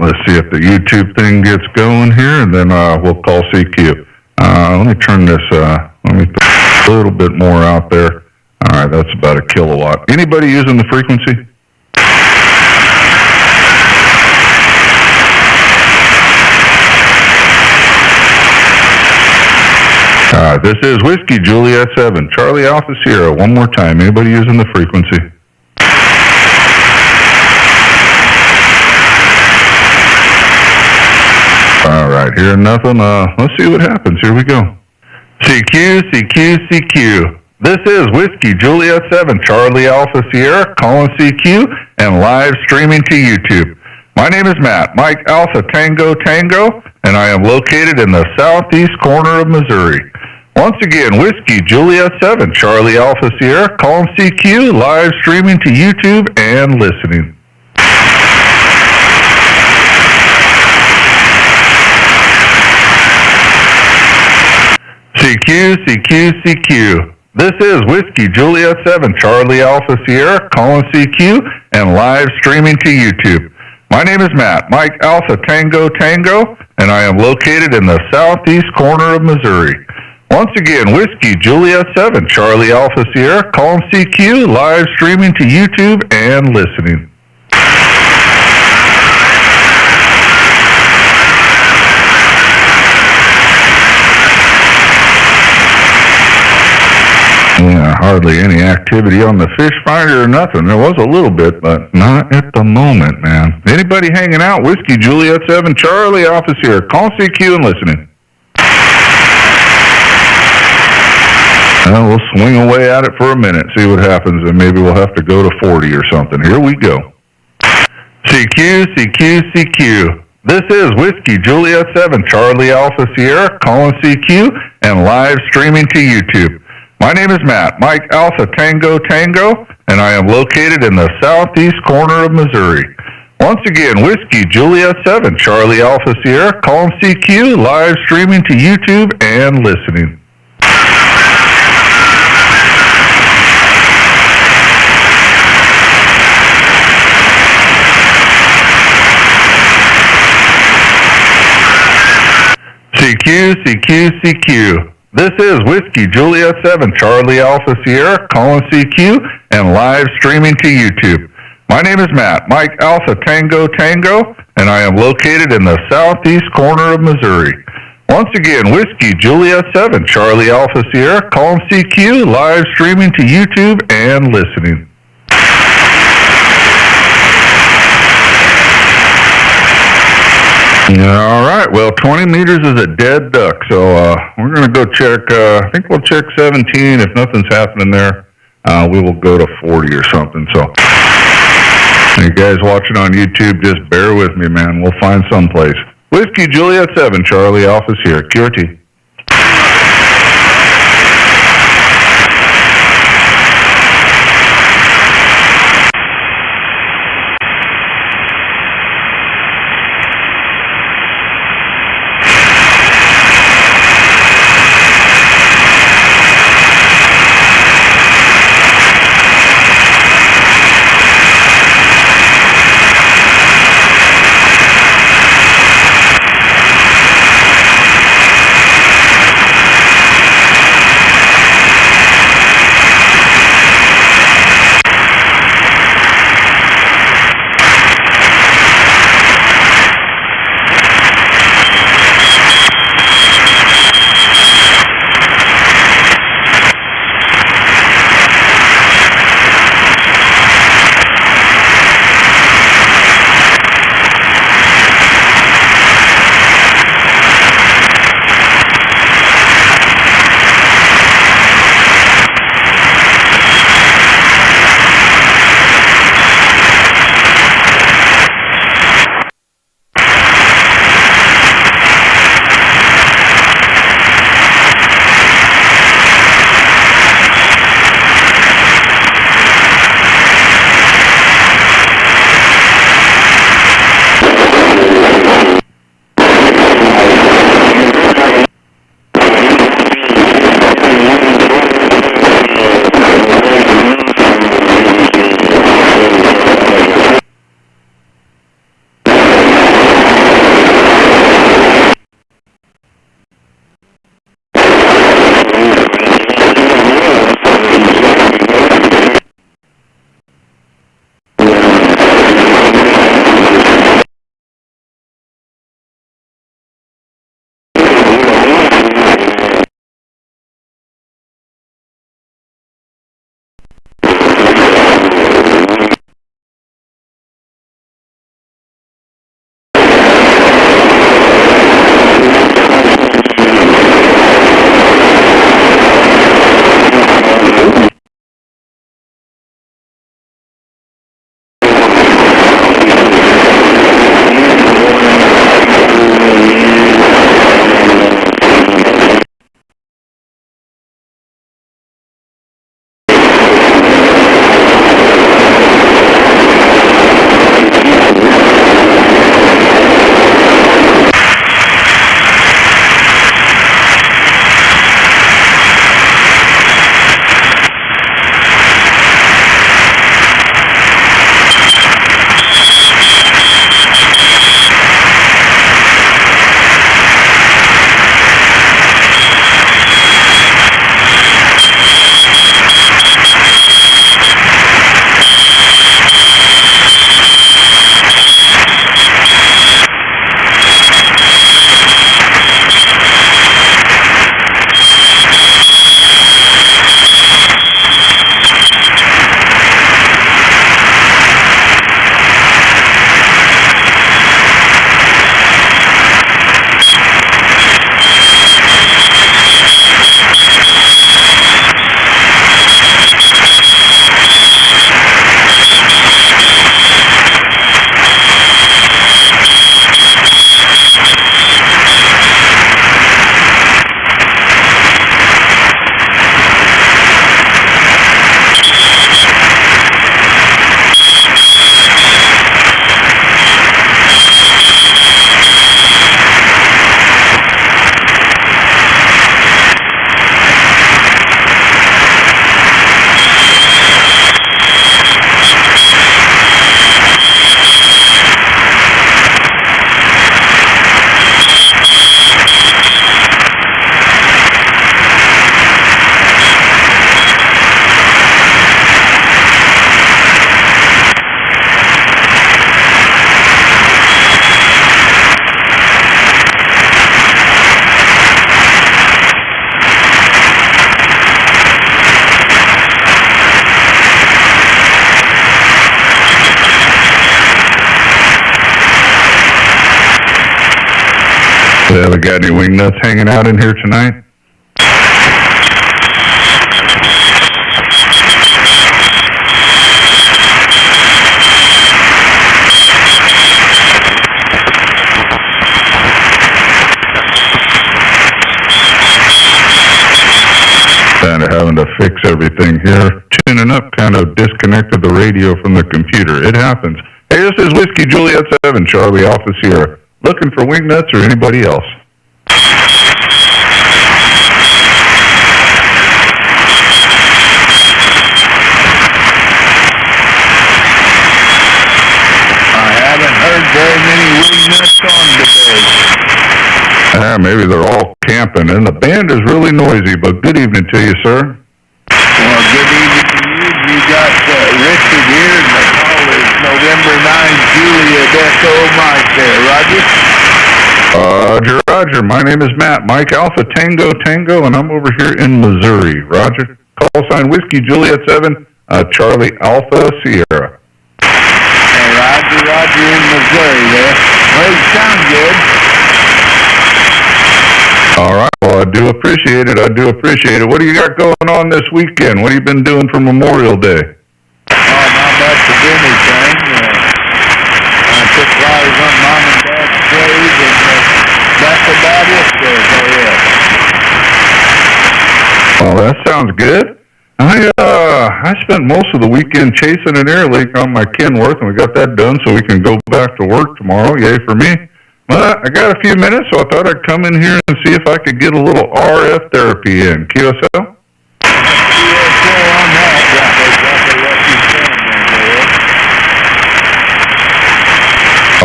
let's see if the YouTube thing gets going here, and then we'll call CQ. Let me turn this, let me put a little bit more out there. All right, that's about a kilowatt. Anybody using the frequency? This is Whiskey Juliet 7, Charlie Alpha Sierra. One more time. Anybody using the frequency? All right, hearing nothing. Let's see what happens. Here we go. CQ, CQ, CQ. This is Whiskey Juliet 7, Charlie Alpha Sierra, calling CQ and live streaming to YouTube. My name is Matt, Mike Alpha Tango Tango, and I am located in the southeast corner of Missouri. Once again, Whiskey Juliet 7, Charlie Alpha Sierra, calling CQ, live streaming to YouTube and listening. CQ, CQ, CQ. This is Whiskey Juliet 7, Charlie Alpha Sierra, calling CQ and live streaming to YouTube. My name is Matt, Mike Alpha Tango Tango, and I am located in the southeast corner of Missouri. Once again, Whiskey Juliet 7, Charlie Alpha Sierra, calling CQ, live streaming to YouTube and listening. Yeah, hardly any activity on the fish finder or nothing. There was a little bit, but not at the moment, man. Anybody hanging out? Whiskey Juliet 7, Charlie Alpha Sierra, calling CQ and listening. We'll swing away at it for a minute, see what happens, and maybe we'll have to go to 40 or something. Here we go. CQ, CQ, CQ. This is Whiskey Juliet 7, Charlie Alpha Sierra, calling CQ and live streaming to YouTube. My name is Matt, Mike Alpha Tango Tango, and I am located in the southeast corner of Missouri. Once again, Whiskey Juliet 7, Charlie Alpha Sierra, calling CQ, live streaming to YouTube and listening. CQ, CQ, CQ. This is Whiskey Juliet 7, Charlie Alpha Sierra, calling CQ and live streaming to YouTube. My name is Matt, Mike Alpha Tango Tango, and I am located in the southeast corner of Missouri. Once again, Whiskey Juliet 7, Charlie Alpha Sierra, calling CQ, live streaming to YouTube and listening. All right, well, 20 meters is a dead duck, so we're going to go check, I think we'll check 17. If nothing's happening there, we will go to 40 or something. So, you guys watching on YouTube, just bear with me, man. We'll find someplace. Whiskey Juliet 7, Charlie Alpha Sierra, QRT. We got any wing nuts hanging out in here tonight? Kind of having to fix everything here. Tuning up kind of disconnected the radio from the computer. It happens. Hey, this is Whiskey Juliet 7, Charlie Alpha Sierra. Looking for wing nuts or anybody else? I haven't heard very many wing nuts on today. Maybe they're all camping, and the band is really noisy, but good evening to you, sir. Well, good evening to you. You got Richard here, and the call is November 9, Juliet Echo Mike there, Roger? Roger. My name is Matt. Mike Alpha Tango Tango, and I'm over here in Missouri. Roger. Call sign Whiskey Juliet 7, Charlie Alpha Sierra. Roger in Missouri there. Well, you sound good. All right. Well, I do appreciate it. What do you got going on this weekend? What have you been doing for Memorial Day? Oh, not much of anything. I took flowers on Mom and Dad's grave, and that's about it there. Well, that sounds good. I spent most of the weekend chasing an air leak on my Kenworth, and we got that done so we can go back to work tomorrow. Yay for me. Well, I got a few minutes, so I thought I'd come in here and see if I could get a little RF therapy in. QSL?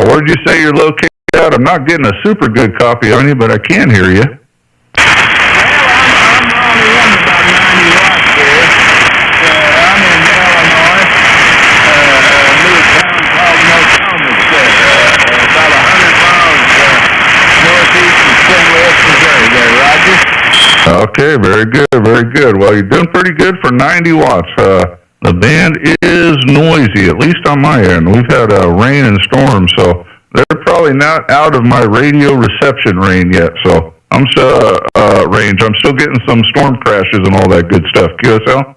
Where'd you say you're located at? I'm not getting a super good copy on you, but I can hear you. Okay, very good. Well, you're doing pretty good for 90 watts. The band is noisy, at least on my end. We've had rain and storm, so they're probably not out of my radio reception range yet. So I'm still getting some storm crashes and all that good stuff. QSL?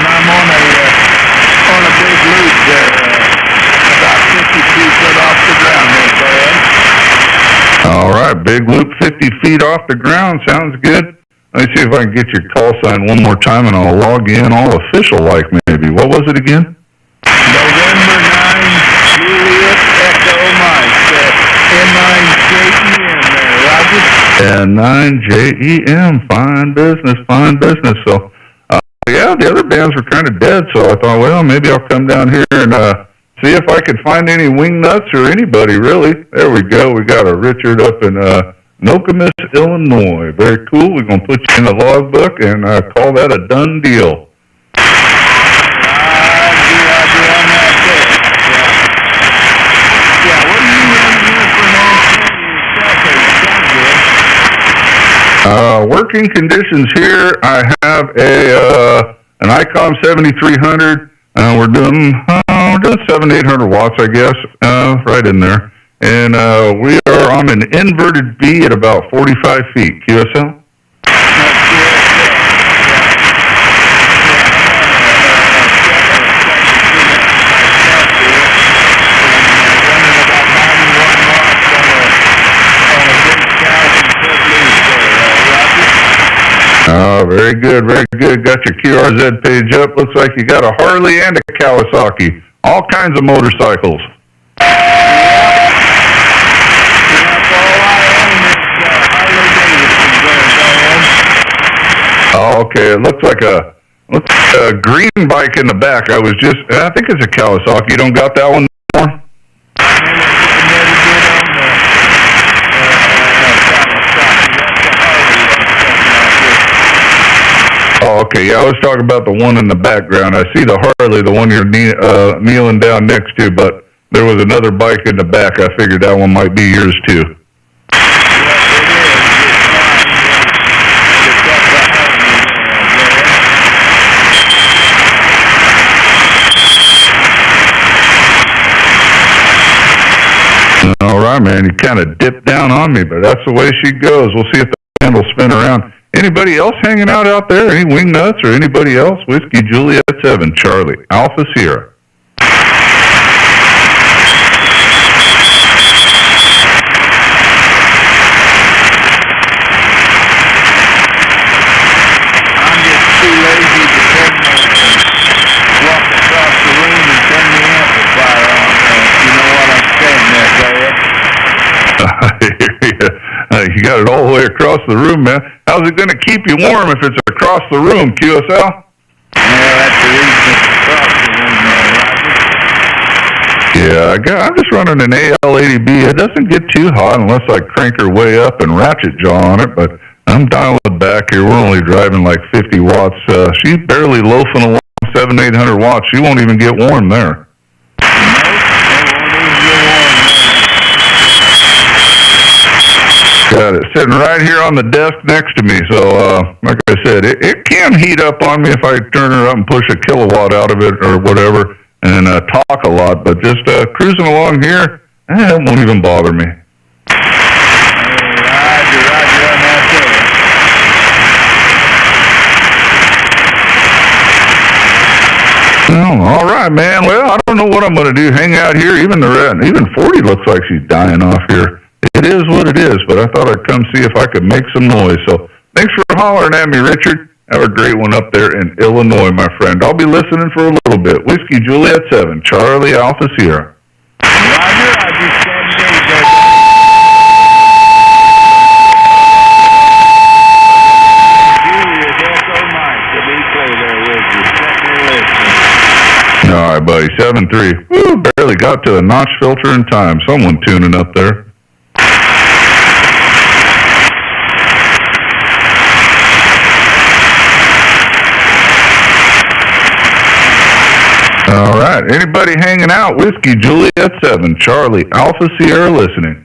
I'm on a big loop there, about 52 foot off the ground there, Brad. All right, big loop 50 feet off the ground. Sounds good. Let me see if I can get your call sign one more time, and I'll log in all official-like maybe. What was it again? November 9, Juliet Echo Mike, N9JEM there, Roger? N9JEM, fine business. So, yeah, the other bands were kind of dead, so I thought, well, maybe I'll come down here and see if I could find any wing nuts or anybody, really. There we go. We got a Richard up in Nokomis, Illinois. Very cool. We're going to put you in the logbook and call that a done deal. Working conditions here. I have an ICOM 7300. We're doing 700-800 watts, I guess, right in there. And we are on an inverted B at about 45 feet. QSL? Very good. Got your QRZ page up. Looks like you got a Harley and a Kawasaki. All kinds of motorcycles. Oh, okay. It looks like a green bike in the back. I think it's a Kawasaki. You don't got that one anymore? Oh, okay. Yeah, I was talking about the one in the background. I see the Harley, the one you're kneeling down next to, but there was another bike in the back. I figured that one might be yours too. right, man, you kind of dipped down on me, but that's the way she goes. We'll see if the handle spin around. Anybody else hanging out there? Any wing nuts or anybody else? Whiskey Juliet 7, Charlie, Alpha Sierra. I'm just too lazy to walk across the room and turn the amplifier on. You know what I'm saying there, Dad? You got it all the way across the room, man. How's it going to keep you warm if it's across the room, QSL? Yeah, that's the reason it's across the room there, Roger. Yeah, I'm just running an AL80B. It doesn't get too hot unless I crank her way up and ratchet jaw on it, but I'm dialing back here. We're only driving like 50 watts. She's barely loafing along 700-800 watts. She won't even get warm there. Got it sitting right here on the desk next to me. So, like I said, it can heat up on me if I turn her up and push a kilowatt out of it or whatever and talk a lot. But just cruising along here, it won't even bother me. Roger, on that there. Oh, all right, man. Well, I don't know what I'm going to do. Hang out here. Even 40 looks like she's dying off here. It is what it is, but I thought I'd come see if I could make some noise. So thanks for hollering at me, Richard. Have a great one up there in Illinois, my friend. I'll be listening for a little bit. Whiskey Juliet 7, Charlie Alpha Sierra. Roger, I just stand there. Juliet, Echo Mike, the replay there with you. All right, buddy. 7-3. Woo, barely got to a notch filter in time. Someone tuning up there. All right. Anybody hanging out? Whiskey Juliet 7, Charlie Alpha Sierra listening.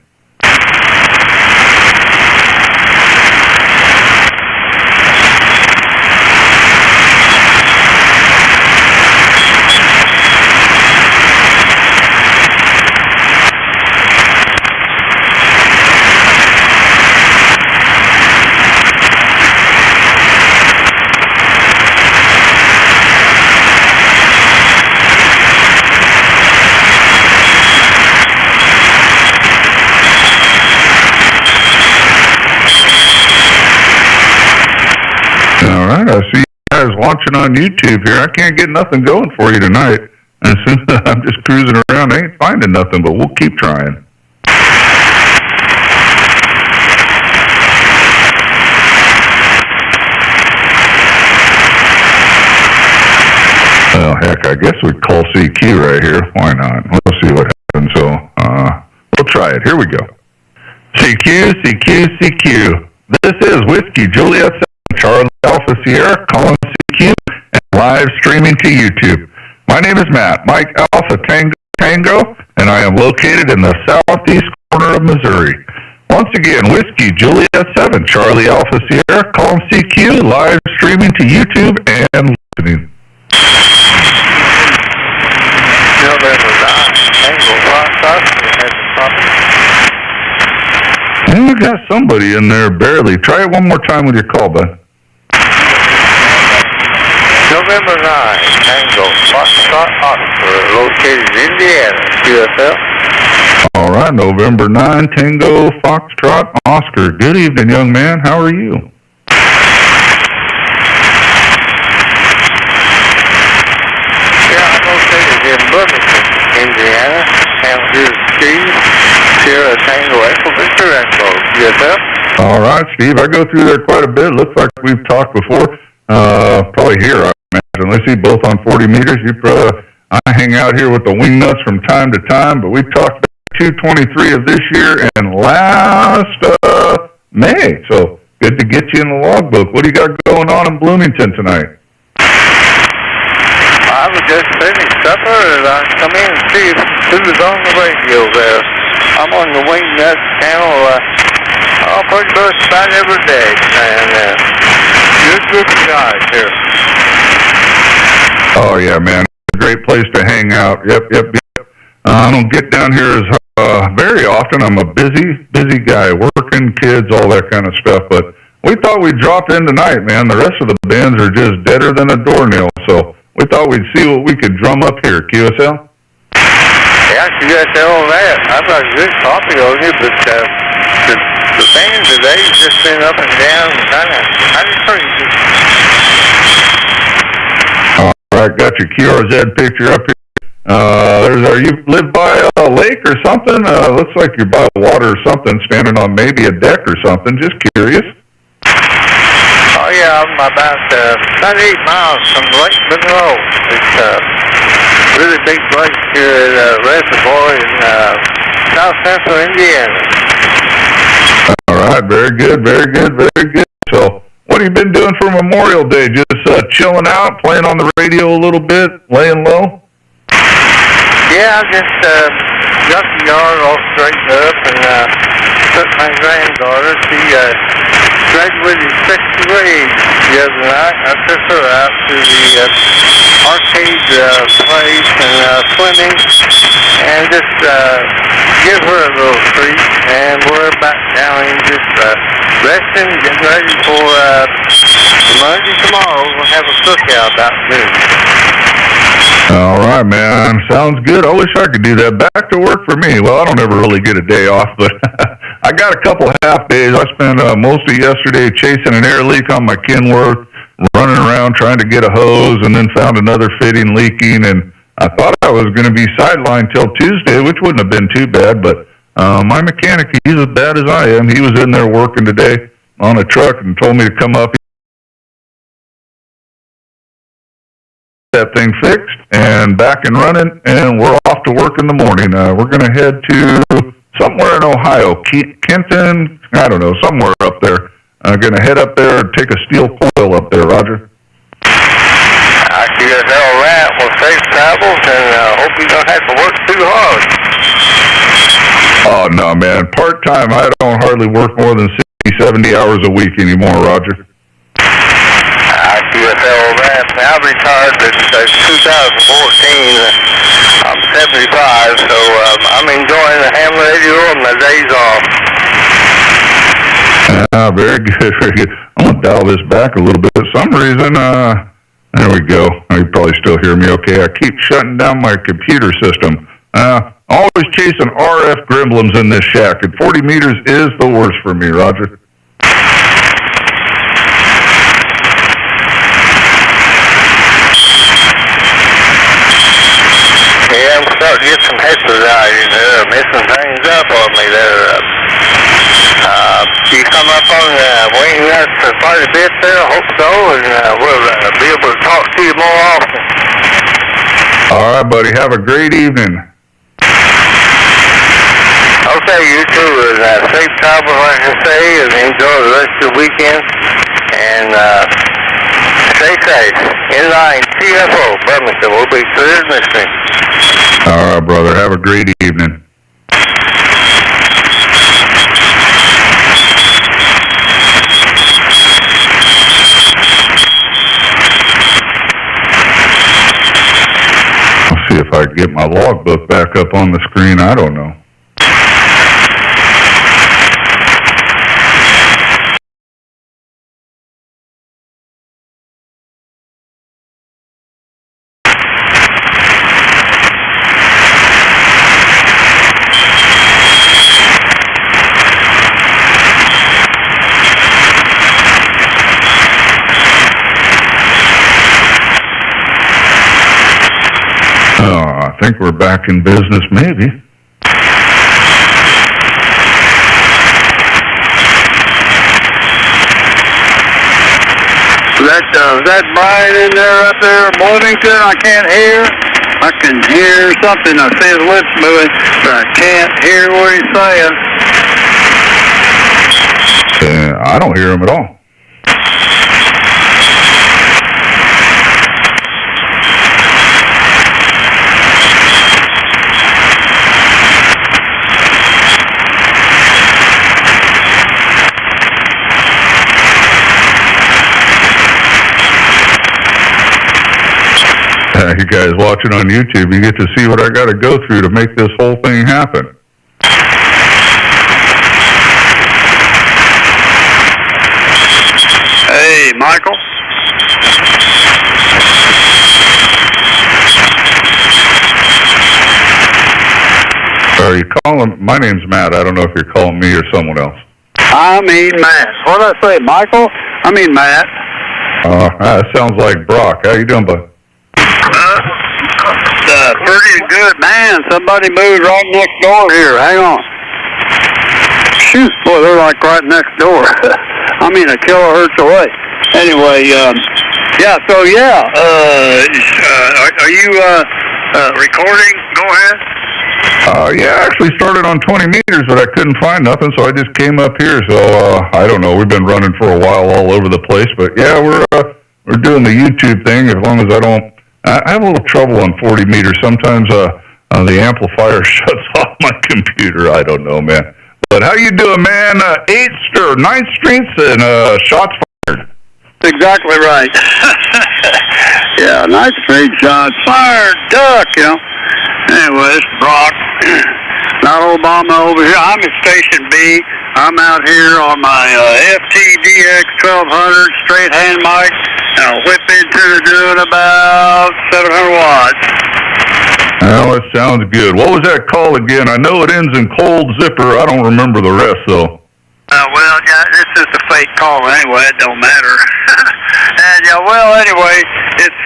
I see you guys watching on YouTube here. I can't get nothing going for you tonight. And since I'm just cruising around, I ain't finding nothing, but we'll keep trying. Well, heck, I guess we'd call CQ right here. Why not? We'll see what happens. So, we'll try it. Here we go. CQ, CQ, CQ. This is Whiskey Juliet 7, Charlie Alpha Sierra, calling CQ and live streaming to YouTube. My name is Matt, Mike Alpha Tango, and I am located in the southeast corner of Missouri. Once again, Whiskey Juliet 7, Charlie Alpha Sierra, calling CQ, live streaming to YouTube and listening. And we got somebody in there barely. Try it one more time with your call, bud. November 9, Tango, Foxtrot, Oscar, located in Indiana, QSL. All right, November 9, Tango, Foxtrot, Oscar. Good evening, young man. How are you? Yeah, I'm located in Bloomington, Indiana. And this is Steve, Sierra Tango, Echo, Victor Echo, QSL. All right, Steve. I go through there quite a bit. Looks like we've talked before. Probably here, I imagine. Let's see, both on 40 meters. I hang out here with the wing nuts from time to time, but we've talked 2/23 of this year and last May. So good to get you in the logbook. What do you got going on in Bloomington tonight? I was just finished supper and I come in and see who was on the radio there. I'm on the wing nuts channel pretty much about every day. And good group of guys here. Oh, yeah, man. Great place to hang out. Yep. I don't get down here as very often. I'm a busy guy, working, kids, all that kind of stuff. But we thought we'd drop in tonight, man. The rest of the bands are just deader than a doornail. So we thought we'd see what we could drum up here. QSL? Yeah, you got to all that. I've got a good copy on you, but the band today's just been up and down, kind of crazy. All right, got your QRZ picture up here. Are you live by a lake or something? Looks like you're by water or something, standing on maybe a deck or something. Just curious. Oh yeah, I'm about 8 miles from Lake Monroe. It's a really big lake here at Reservoir in south central Indiana. All right, very good. So, what have you been doing for Memorial Day? Just chilling out, playing on the radio a little bit, laying low? Yeah, I just got the yard all straightened up and took my granddaughter. She graduated 6th grade the other night. I took her out to the arcade place and swimming and just give her a little treat. And we're back down and just resting, getting ready for Monday tomorrow. We'll have a cookout about noon. All right, man. Sounds good. I wish I could do that. Back to work for me. Well, I don't ever really get a day off, but I got a couple half days. I spent most of yesterday chasing an air leak on my Kenworth, running around trying to get a hose, and then found another fitting leaking. And I thought I was going to be sidelined till Tuesday, which wouldn't have been too bad. But my mechanic, he's as bad as I am. He was in there working today on a truck and told me to come up. That thing fixed and back and running, and we're off to work in the morning. We're going to head to somewhere in Ohio, Kenton, I don't know, somewhere up there. Going to head up there and take a steel coil up there, Roger. I see that's all right. Well, safe travels, and hope you don't have to work too hard. Oh, no, man. Part-time, I don't hardly work more than 60, 70 hours a week anymore, Roger. I see that's all right. I retired in 2014. I'm 75, so I'm enjoying the ham radio on my days off. Very good, very good. I'm going to dial this back a little bit. For some reason, there we go. You probably still hear me okay. I keep shutting down my computer system. Always chasing RF gremlins in this shack, and 40 meters is the worst for me, Roger. Yeah, I'm starting to get some headsets out here. They're messing things up on me there. You come up on waiting us for quite a bit there, I hope so, and we'll be able to talk to you more often. All right, buddy. Have a great evening. Okay, you too. Safe travel, like I say, and enjoy the rest of the weekend. And stay safe. Inline TFO, Birmingham. We'll be clear as listening. All right, brother. Have a great evening. I'll see if I can get my logbook back up on the screen. I don't know. I think we're back in business, maybe. Is that Brian in there up there in Bloomington? I can't hear. I can hear something. I see his lips moving, but I can't hear what he's saying. I don't hear him at all. You guys watching on YouTube, you get to see what I got to go through to make this whole thing happen. calling? My name's Matt. I don't know if you're calling me or someone else. I mean Matt. What did I say, Michael? I mean Matt. That sounds like Brock. How you doing, bud? Pretty good, man. Somebody moved right next door here. Hang on. Shoot, boy, they're like right next door. I mean, a kilohertz away. Anyway, are you recording? Go ahead. Yeah, I actually started on 20 meters, but I couldn't find nothing, so I just came up here. So I don't know. We've been running for a while all over the place, but yeah, we're doing the YouTube thing. As long as I have a little trouble on 40 meters. Sometimes the amplifier shuts off my computer. I don't know, man. But how you doing, man? 8th or 9th Streets and shots fired. Exactly right. Yeah, 9th Street shots fired. Duck, you know. Anyway, it's Brock. Not Obama over here. I'm at Station B. I'm out here on my FTDX 1200 straight hand mic, and I'll whip into the doing about 700 watts. Well, it sounds good. What was that call again? I know it ends in cold zipper. I don't remember the rest, though. Well, yeah, this is the fake call anyway. It don't matter. And anyway, it's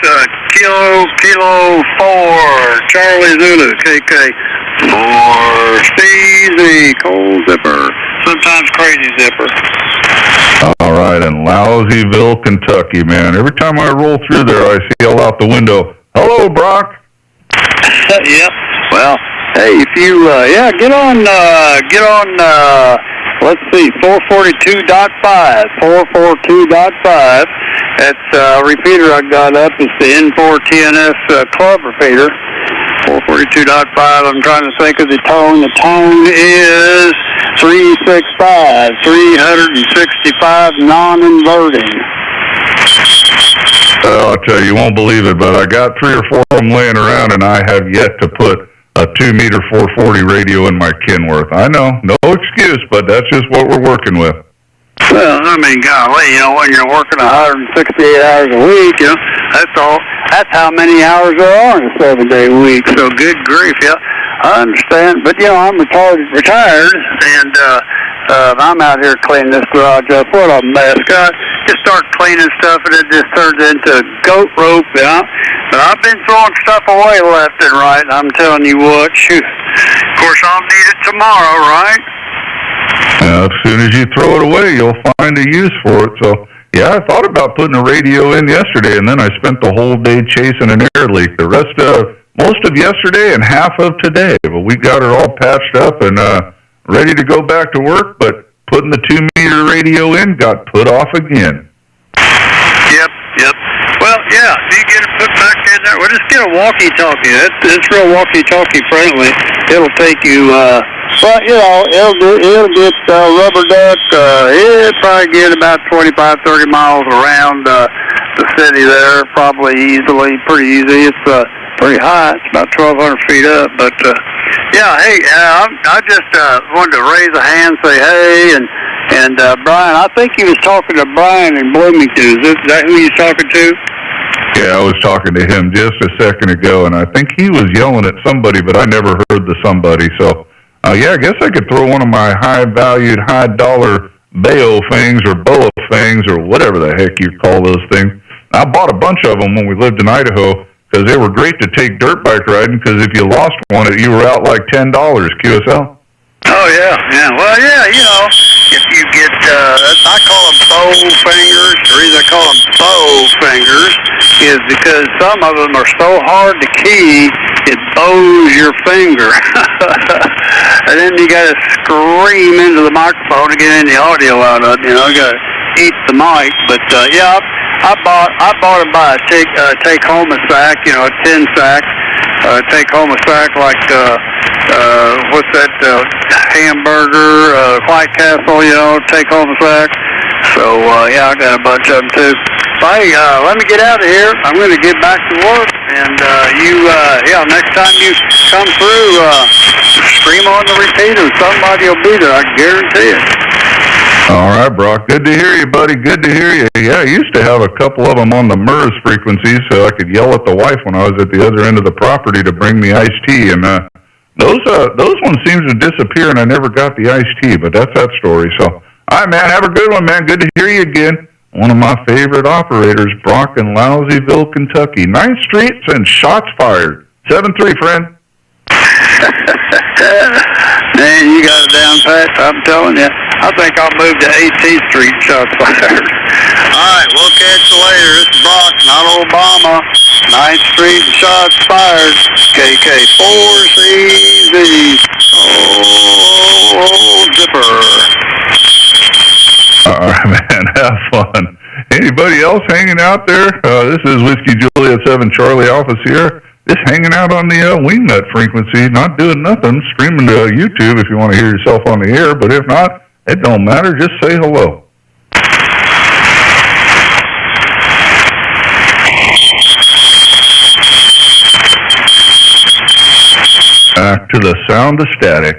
Kilo 4, Charlie Zulu, KK 4, Steezy, cold zipper, sometimes crazy zipper. All right, in Lousyville, Kentucky, man. Every time I roll through there, I see all out the window, "Hello, Brock." Yep. Well, hey, if you get on let's see, 442.5, 442.5. That's repeater I got up. It's the N4TNS club repeater. 442.5. I'm trying to think of the tone. The tone is 365, 365 non-inverting. I'll tell you won't believe it, but I got 3 or 4 of them laying around, and I have yet to put a 2-meter 440 radio in my Kenworth. I know, no excuse, but that's just what we're working with. Well, I mean, golly, when you're working 168 hours a week, that's all. That's how many hours there are in a 7-day week. So good grief, yeah, I understand. But I'm retired, and I'm out here cleaning this garage up. What a mess, God! Just start cleaning stuff, and it just turns into goat rope, But I've been throwing stuff away left and right, and I'm telling you what, shoot. Of course, I'll need it tomorrow, right? As soon as you throw it away, you'll find a use for it. So, yeah, I thought about putting a radio in yesterday, and then I spent the whole day chasing an air leak. The rest of, most of yesterday and half of today. But we got her all patched up and ready to go back to work, but putting the 2-meter radio in got put off again. Yep. Well, yeah, you get it put back in there. Well, just get a walkie-talkie. It's real walkie-talkie friendly. It'll take you, it'll get rubber duck. It'll probably get about 25, 30 miles around the city there, probably pretty easy. It's pretty high. It's about 1,200 feet up. But, I just wanted to raise a hand, say hey, and Brian, I think he was talking to Brian in Bloomington. Is that who he's talking to? Yeah, I was talking to him just a second ago, and I think he was yelling at somebody, but I never heard the somebody. So, I guess I could throw one of my high-valued, high-dollar Bayo things or Boa things or whatever the heck you call those things. I bought a bunch of them when we lived in Idaho because they were great to take dirt bike riding because if you lost one, you were out like $10, QSL. Oh, yeah. Well, yeah, if you get, I call them bow fingers. The reason I call them bow fingers is because some of them are so hard to key, it bows your finger. And then you got to scream into the microphone to get any audio out of it. You got to eat the mic. But, I bought it by a take-home sack, a 10-sack. Take-home sack like, what's that, hamburger, White Castle, take-home sack. So, I got a bunch of them, too. Hey, let me get out of here. I'm going to get back to work. And, next time you come through, scream on the repeater. Somebody will be there, I guarantee it. All right, Brock. Good to hear you, buddy. Good to hear you. Yeah, I used to have a couple of them on the MERS frequencies so I could yell at the wife when I was at the other end of the property to bring me iced tea. And Those ones seem to disappear, and I never got the iced tea, but that's that story. So, all right, man, have a good one, man. Good to hear you again. One of my favorite operators, Brock in Lousywville, Kentucky. 9th Street and shots fired. 7-3, friend. Man, you got it down pat, I'm telling you. I think I'll move to 18th Street, shots fired. All right, we'll catch you later. It's Brock, not Obama. 9th Street, shots fired. KK4CZ. Oh, zipper. All right, man, have fun. Anybody else hanging out there? This is Whiskey Juliet 7 Charlie Alpha Sierra. Just hanging out on the wingnut frequency, not doing nothing, streaming to YouTube if you want to hear yourself on the air, but if not, it don't matter, just say hello. Back to the sound of static.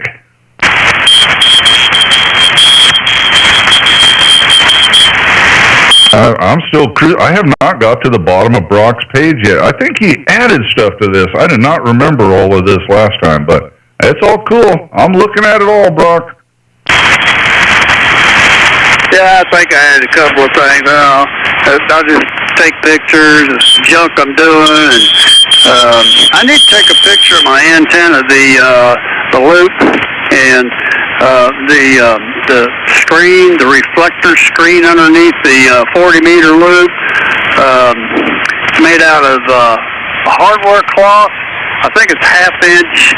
I'm still I have not got to the bottom of Brock's page yet. I think he added stuff to this. I did not remember all of this last time, but it's all cool. I'm looking at it all, Brock. Yeah, I think I had a couple of things. I'll just take pictures of junk I'm doing, and I need to take a picture of my antenna, the loop, and the screen, the reflector screen underneath the 40-meter loop. It's made out of hardware cloth. I think it's half-inch,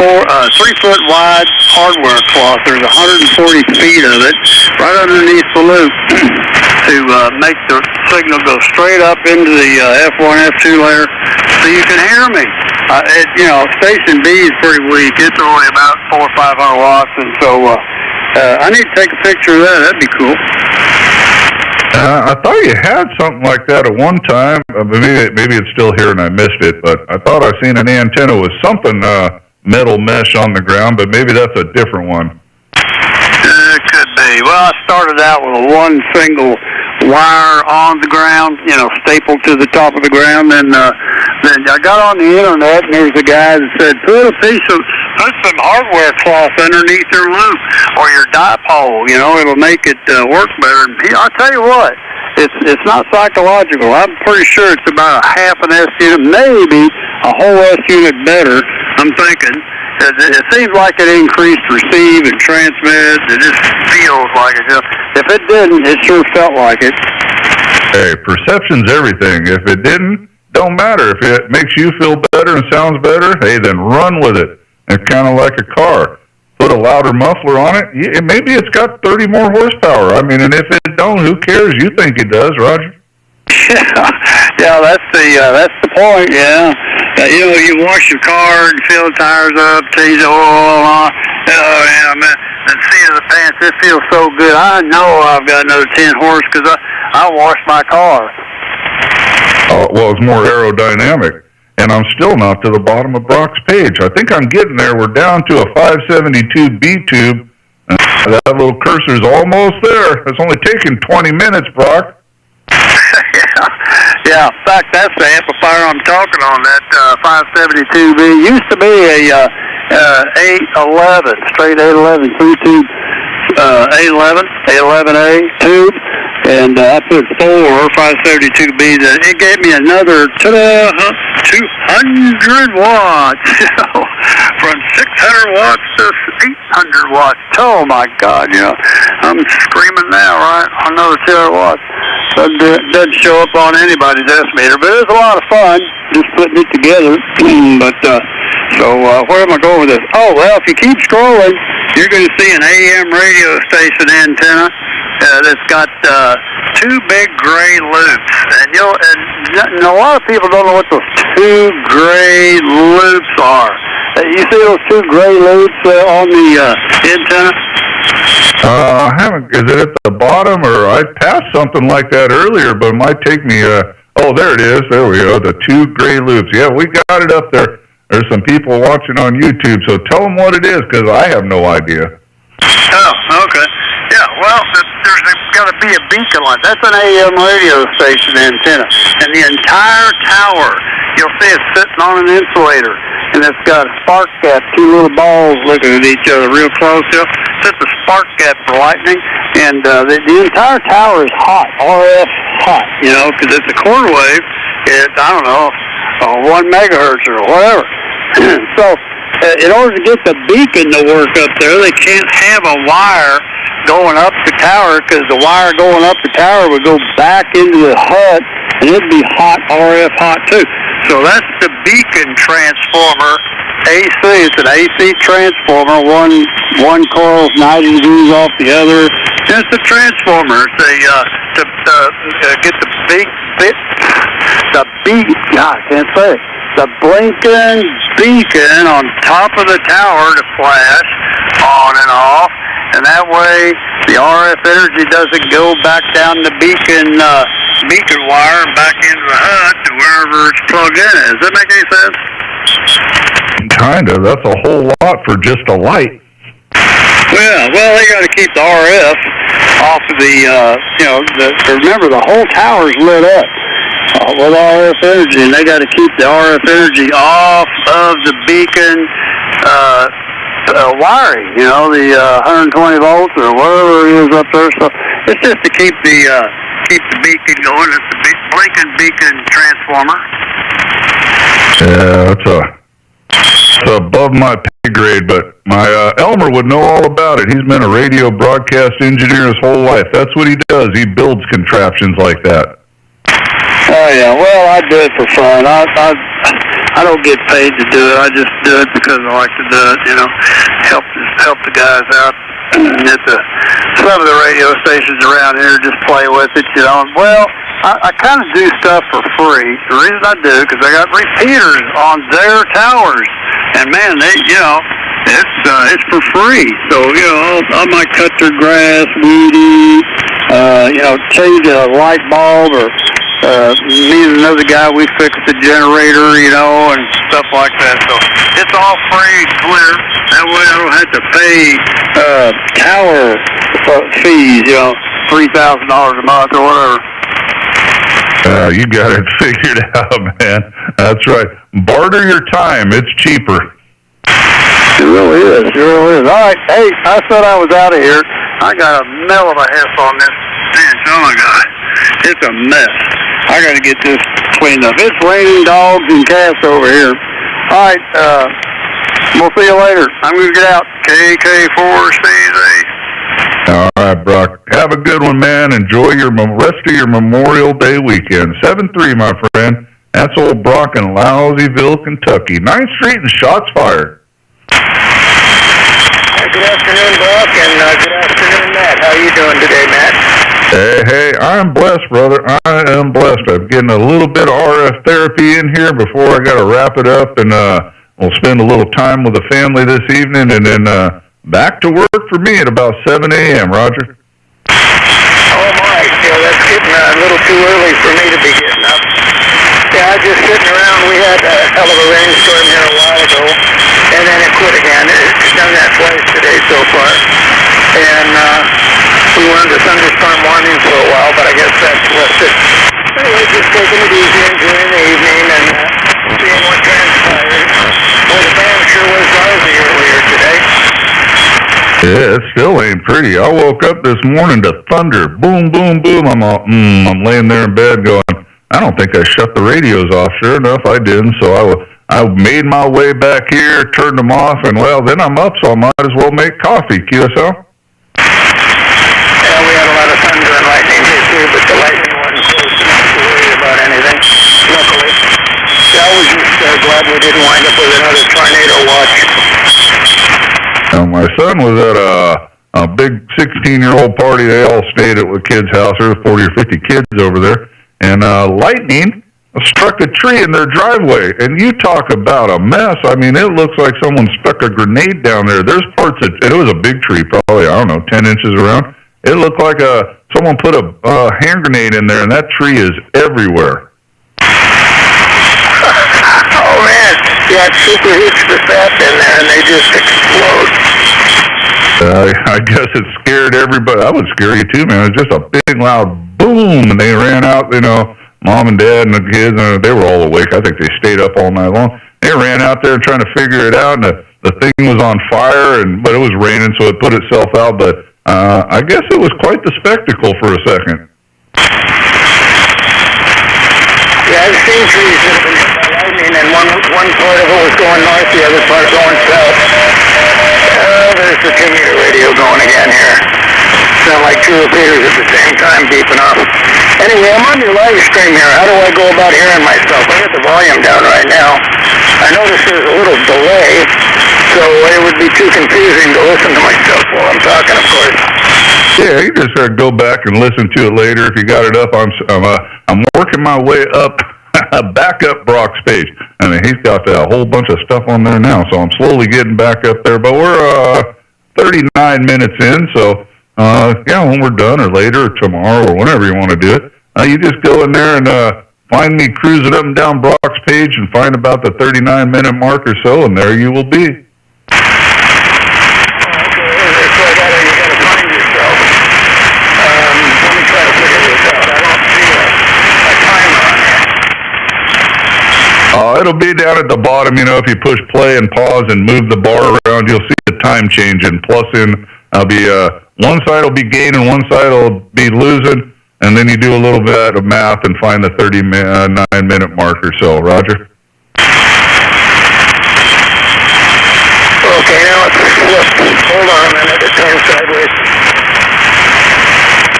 3-foot wide hardware cloth. There's 140 feet of it right underneath the loop to make the signal go straight up into the F1, F2 layer so you can hear me. Station B is pretty weak. It's only about 400 or 500 watts, and so I need to take a picture of that. That'd be cool. I thought you had something like that at one time. Maybe it's still here and I missed it, but I thought I seen an antenna with something metal mesh on the ground, but maybe that's a different one. It could be. Well, I started out with one single wire on the ground, stapled to the top of the ground, and then I got on the internet, and there's a guy that said, put some hardware cloth underneath your loop or your dipole, it'll make it work better. And I'll tell you what, it's not psychological. I'm pretty sure it's about a half an S unit, maybe a whole S unit better. I'm thinking. It seems like it increased receive and transmit. It just feels like it. If it didn't, it sure felt like it. Hey, perception's everything. If it didn't, don't matter. If it makes you feel better and sounds better, hey, then run with it. It's kind of like a car. Put a louder muffler on it. Maybe it's got 30 more horsepower. And if it don't, who cares? You think it does, Roger? Yeah, that's the point. Yeah. You wash your car and fill the tires up, change the oil on. Man, and seat of the pants, it feels so good. I know I've got another 10 horse because I washed my car. Well, it's more aerodynamic. And I'm still not to the bottom of Brock's page. I think I'm getting there. We're down to a 572B tube. That little cursor's almost there. It's only taken 20 minutes, Brock. Yeah. In fact, that's the amplifier I'm talking on, that 572B. Used to be a 811, straight 811 through-tube 811, 811A tube. And I put 4 572Bs in. It gave me another 200 watts. From 600 watts to 800 watts. Oh, my God, I'm screaming now, right? Another 200 watts. Doesn't show up on anybody's estimator, but it was a lot of fun just putting it together. But where am I going with this? Oh, well, if you keep scrolling, you're going to see an AM radio station antenna that's got 2 big gray loops. And a lot of people don't know what those 2 gray loops are. You see those 2 gray loops on the antenna? I haven't. Is it at the bottom, or I passed something like that earlier, but it might take me. Oh, there it is. There we go. The 2 gray loops. Yeah, we got it up there. There's some people watching on YouTube, so tell them what it is, because I have no idea. Oh, okay. Yeah, well, there's got to be a beacon light. That's an AM radio station antenna. And the entire tower, you'll see it sitting on an insulator. and it's got a spark gap, two little balls looking at each other real close. It's a spark gap for lightning, and the entire tower is hot, RF hot, because it's a quarter wave. It's, I don't know, 1 megahertz or whatever. So in order to get the beacon to work up there, they can't have a wire going up the tower, because the wire going up the tower would go back into the hut, and it'd be hot, RF hot too. So that's the beacon transformer, AC. It's an AC transformer. One coil's 90 degrees off the other. It's a transformer. It's to get the the blinking beacon on top of the tower to flash on and off, and that way the RF energy doesn't go back down the beacon wire and back into the hut to wherever it's plugged in. Does that make any sense? Kinda. That's a whole lot for just a light. Yeah, well, they got to keep the RF off of the, remember the whole tower's lit up with RF energy, and they got to keep the RF energy off of the beacon wiring, the 120 volts or whatever it is up there. So it's just to keep the beacon going. It's the blinking beacon transformer. Yeah, it's above my pay grade, but my Elmer would know all about it. He's been a radio broadcast engineer his whole life. That's what he does. He builds contraptions like that. Oh yeah, well, I do it for fun. I don't get paid to do it. I just do it because I like to do it. Help the guys out at some of the radio stations around here. Just play with it. Well, I kind of do stuff for free. The reason I do, because I got repeaters on their towers, and man, it's for free. So I might cut their grass, weed eat, change a light bulb, or me and another guy, we fix the generator, and stuff like that. So it's all free, clear. That way I don't have to pay tower fees, $3,000 a month or whatever. You got it figured out, man. That's right. Barter your time. It's cheaper. It really is. It really is. All right. Hey, I said I was out of here. I got a mess of a mess on this bench. Oh, my God. It's a mess. I got to get this cleaned up. It's raining dogs and cats over here. All right. We'll see you later. I'm going to get out. KK4CZ. All right, Brock. Have a good one, man. Enjoy your rest of your Memorial Day weekend. 7-3, my friend. That's old Brock in Lousyville, Kentucky. 9th Street and shots fired. Good afternoon, Brock, and good afternoon, Matt. How are you doing today, Matt? Hey, I'm blessed, brother. I am blessed. I'm getting a little bit of RF therapy in here before I got to wrap it up, and we'll spend a little time with the family this evening, and then back to work for me at about 7 a.m., Roger. Oh, my. Yeah, that's getting a little too early for me to be getting up. Yeah, I was just sitting around. We had a hell of a rainstorm here a while ago, and then it quit again. It's done that twice today so far. And we were under thunderstorm warning for a while, but I guess that's lifted. Anyway, just taking it easy, enjoying the evening, and seeing what transpires. Well, the band sure was lousy earlier today. Yeah, it still ain't pretty. I woke up this morning to thunder. Boom, boom, boom. I'm laying there in bed going, I don't think I shut the radios off. Sure enough, I didn't. So I made my way back here, turned them off, and, well, then I'm up, so I might as well make coffee. QSL? Yeah, we had a lot of thunder and lightning here, too, but the lightning wasn't close enough to worry about anything, luckily. Yeah, I was just glad we didn't wind up with another tornado watch. Now, my son was at a big 16-year-old party. They all stayed at the kids' house. There were 40 or 50 kids over there. And lightning struck a tree in their driveway. And you talk about a mess. I mean, it looks like someone stuck a grenade down there. There's parts of it was a big tree, probably, 10 inches around. It looked like someone put a hand grenade in there, and that tree is everywhere. Oh, man. Yeah, it super hits the sap in there, and they just explode. I guess it scared everybody. That would scare you, too, man. It was just a big, loud boom, and they ran out, Mom and Dad and the kids, they were all awake. I think they stayed up all night long. it ran out there trying to figure it out, and the thing was on fire, but it was raining, so it put itself out. But I guess it was quite the spectacle for a second. Yeah, I've seen trees that have been hit by lightning, and one part of it was going north, the other part going south. There's the 2-meter radio going again here. Sound like two repeaters at the same time beeping off. Anyway, I'm on your live stream here. How do I go about hearing myself? I got the volume down right now. I notice there's a little delay, so it would be too confusing to listen to myself while I'm talking, of course. Yeah, you just go back and listen to it later if you got it up. I'm working my way up, back up Brock's page. I mean, he's got a whole bunch of stuff on there now, so I'm slowly getting back up there. But we're 39 minutes in, so yeah, when we're done or later or tomorrow or whenever you want to do it, you just go in there and find me cruising up and down Brock's page and find about the 39-minute mark or so, and there you will be. It'll be down at the bottom, if you push play and pause and move the bar around, you'll see the time changing. Plus I'll be, one side will be gaining, one side will be losing, and then you do a little bit of math and find the 39-minute mark or so. Roger? Okay, now it's flipped. Hold on a minute, it turns sideways.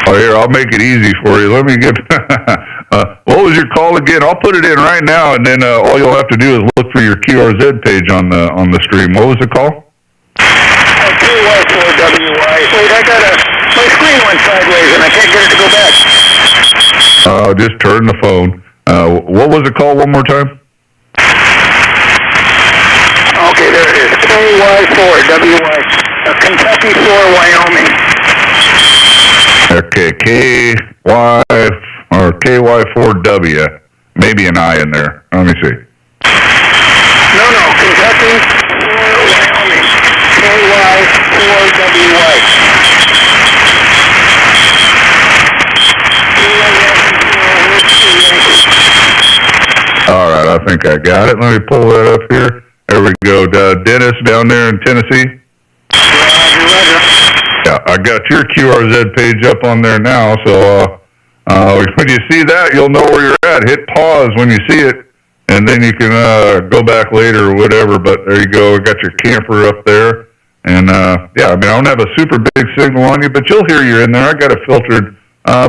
Oh, here, I'll make it easy for you. Let me get... what was your call again? I'll put it in right now, and then all you'll have to do is look for your QRZ page on the stream. What was the call? KY4WY. Wait, my screen went sideways, and I can't get it to go back. Just turn the phone. What was the call one more time? Okay, there it is. KY4WY. Kentucky 4, Wyoming. Okay, KY4W. Maybe an I in there. Let me see. No, Kentucky 4, Wyoming. KY4WY. All right, I think I got it. Let me pull that up here. There we go. Dennis down there in Tennessee. Roger. Yeah, I got your QRZ page up on there now, so when you see that, you'll know where you're at. Hit pause when you see it, and then you can go back later or whatever, but there you go. I got your camper up there, and yeah, I mean, I don't have a super big signal on you, but you'll hear you're in there. I got it filtered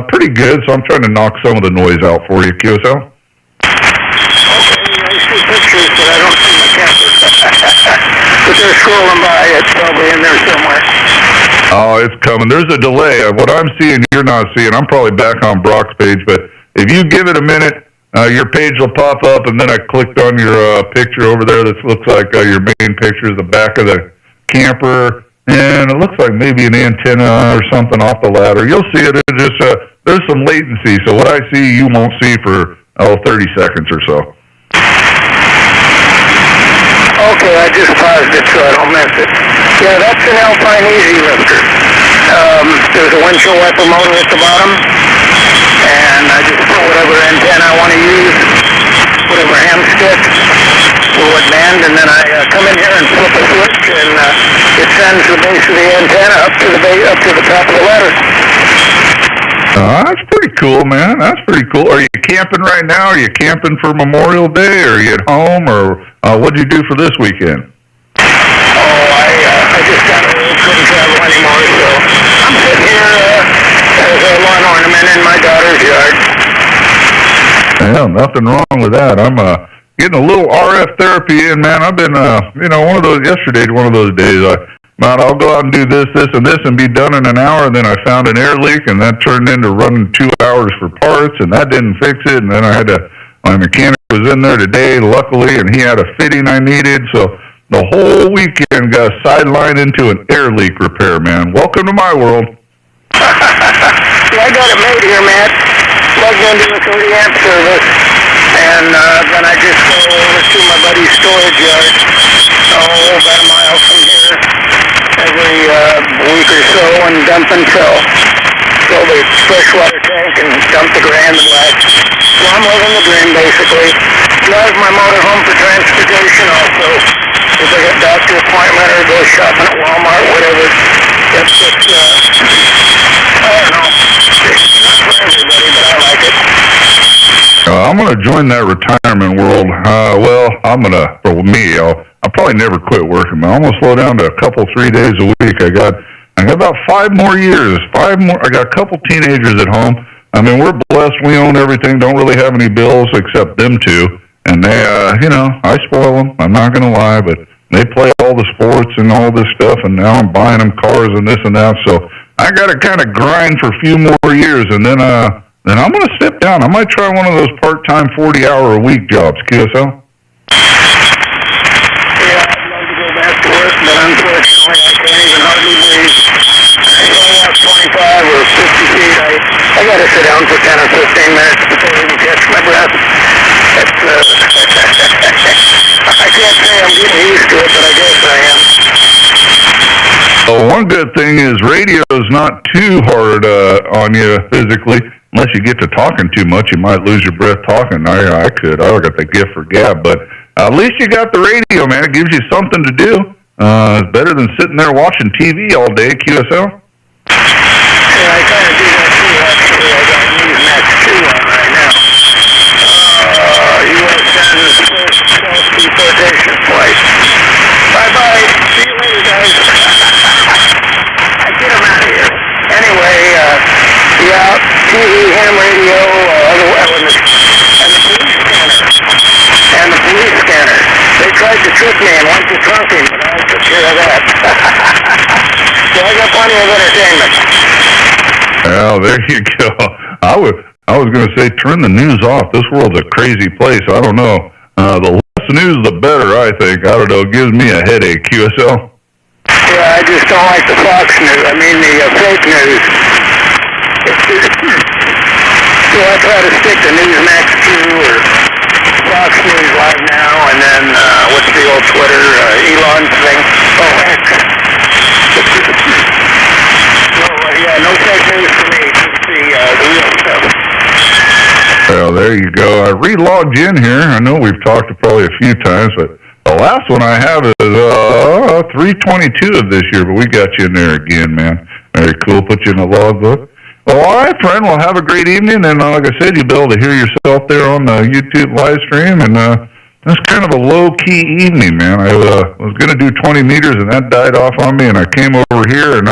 pretty good, so I'm trying to knock some of the noise out for you, QSL. Okay, I see pictures, but I don't see my camper. But they're scrolling by. It's probably in there somewhere. Oh, it's coming. There's a delay. What I'm seeing, you're not seeing. I'm probably back on Brock's page, but if you give it a minute, your page will pop up, and then I clicked on your picture over there that looks like your main picture is the back of the camper, and it looks like maybe an antenna or something off the ladder. You'll see it. It just there's some latency, so what I see, you won't see for 30 seconds or so. Okay, I just paused it so I don't miss it. Yeah, that's an Alpine Easy Lifter. There's a windshield wiper motor at the bottom, and I just put whatever antenna I want to use, whatever ham stick, or what band, and then I come in here and flip a switch, and it sends the base of the antenna up to the top of the ladder. That's pretty cool, man. That's pretty cool. Are you camping right now? Are you camping for Memorial Day? Or are you at home? Or what'd you do for this weekend? I just got old, couldn't travel anymore, so I'm sitting here as a lawn ornament in my daughter's yard. Yeah, nothing wrong with that. I'm getting a little RF therapy in, man. I've been, yesterday, one of those days, I'll go out and do this, and this, and be done in an hour, and then I found an air leak, and that turned into running 2 hours for parts, and that didn't fix it, and then my mechanic was in there today, luckily, and he had a fitting I needed, so the whole weekend got sidelined into an air leak repair, man. Welcome to my world. Yeah, I got it made here, Matt. Plugged into a 30-amp service, and then I just go over to my buddy's storage yard, about a mile from here, every week or so, and dump and fill the freshwater tank and dump the gray and the black. So I'm living the dream, basically. drive my motorhome for transportation also. If I get a doctor appointment or go shopping at Walmart, whatever. It's just, I don't know. It's not for everybody, but I like it. I'm going to join that retirement world. For me, I'll probably never quit working. I'm going to slow down to a couple, 3 days a week. I got about 5 more years. 5 more. I got a couple teenagers at home. I mean, we're blessed. We own everything. Don't really have any bills except them two. And they, I spoil them. I'm not going to lie, but they play all the sports and all this stuff. And now I'm buying them cars and this and that. So I got to kind of grind for a few more years, and then I'm going to step down. I might try one of those part-time 40-hour-a-week jobs, QSL. Yeah, I'd love to go back to work, but unfortunately I can't even hardly breathe. I only have 25 or 50 feet. I got to sit down for 10 or 15 minutes before I even catch my breath. It's, I can't say I'm getting used to it, but I guess I am. Well, one good thing is radio's not too hard on you physically. Unless you get to talking too much, you might lose your breath talking. I got the gift for gab, but at least you got the radio, man. It gives you something to do. It's better than sitting there watching TV all day, QSL. Yeah, I kind of do that too, actually. I got Newsmax 2 on right now. U.S. Senators first self-deportation flight. Bye-bye. See you later, guys. I get them out of here. Anyway, TV, ham radio, and the police scanner. They tried to trick me and went to trunking, but I took care of that. So I got plenty of entertainment. Well, there you go. I was going to say, turn the news off. This world's a crazy place. I don't know. The less news, the better, I think. I don't know. It gives me a headache, QSL. Yeah, I just don't like the Fox News. I mean, the fake news. So I try to stick to Newsmax 2 or Fox News Live Now, and then, what's the old Twitter, Elon's thing? Oh, X. No fake news for me. Just the real stuff. Well, there you go. I re-logged in here. I know we've talked probably a few times, but the last one I have is 322 of this year, but we got you in there again, man. Very cool. Put you in the logbook. Well, all right, friend. Well, have a great evening. And like I said, you'll be able to hear yourself there on the YouTube live stream. And it's kind of a low-key evening, man. I was going to do 20 meters, and that died off on me. And I came over here and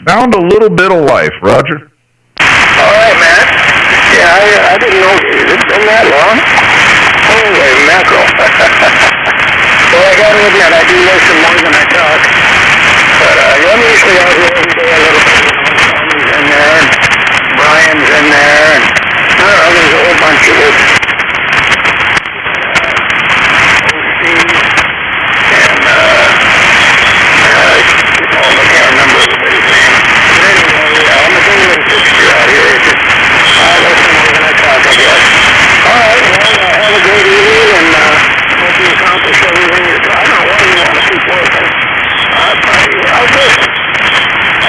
found a little bit of life. Roger? All right, man. Yeah, I didn't know it's been that long. Holy mackerel. Well, I got to admit, I do listen more than I talk. But I'm usually out here every day a little bit. Tony's in there, and Brian's in there, and there's a whole bunch of us. I can't remember everybody's name. But anyway, I'm a regular fixture out here. I listen more than I talk, I guess. All right, well, have a great evening, and hope you accomplish everything you're trying. I don't know why you want to keep working. I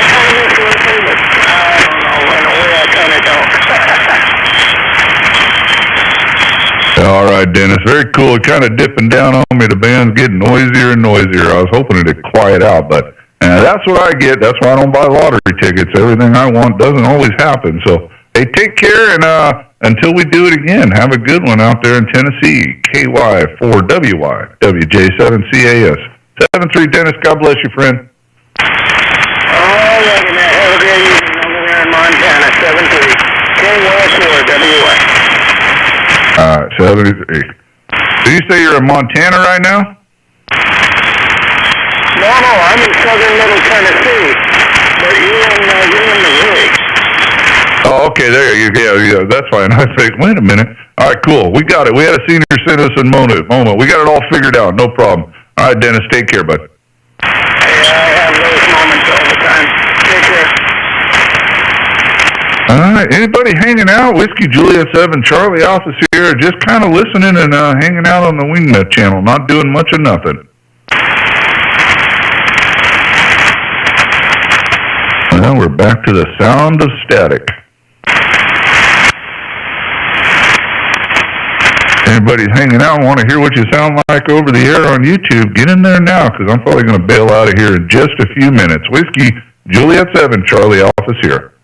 kind of miss working, but I don't know. In a way, I kind of don't. All right, Dennis. Very cool. Kind of dipping down on me. The band's getting noisier and noisier. I was hoping it'd quiet out, but that's what I get. That's why I don't buy lottery tickets. Everything I want doesn't always happen. So, hey, take care, and until we do it again, have a good one out there in Tennessee. KY4WY, WJ7CAS. 73 Dennis, God bless you, friend. All right, man. Have a great evening over there in Montana. 73 KY4WY. All right, 73. Did you say you're in Montana right now? No, I'm in southern Middle Tennessee. But you're in Missouri. Oh, okay, there you go. Yeah, that's fine. I think, wait a minute. All right, cool. We got it. We had a senior citizen moment. We got it all figured out. No problem. All right, Dennis, take care, bud. Yeah, I have those moments all the time. Take care. All right, anybody hanging out? Whiskey Juliet 7, Charlie Office here, just kind of listening and hanging out on the Wingnut channel, not doing much of nothing. Well, we're back to the sound of static. Anybody's hanging out and want to hear what you sound like over the air on YouTube, get in there now, because I'm probably going to bail out of here in just a few minutes. Whiskey, Juliet 7, Charlie Office here.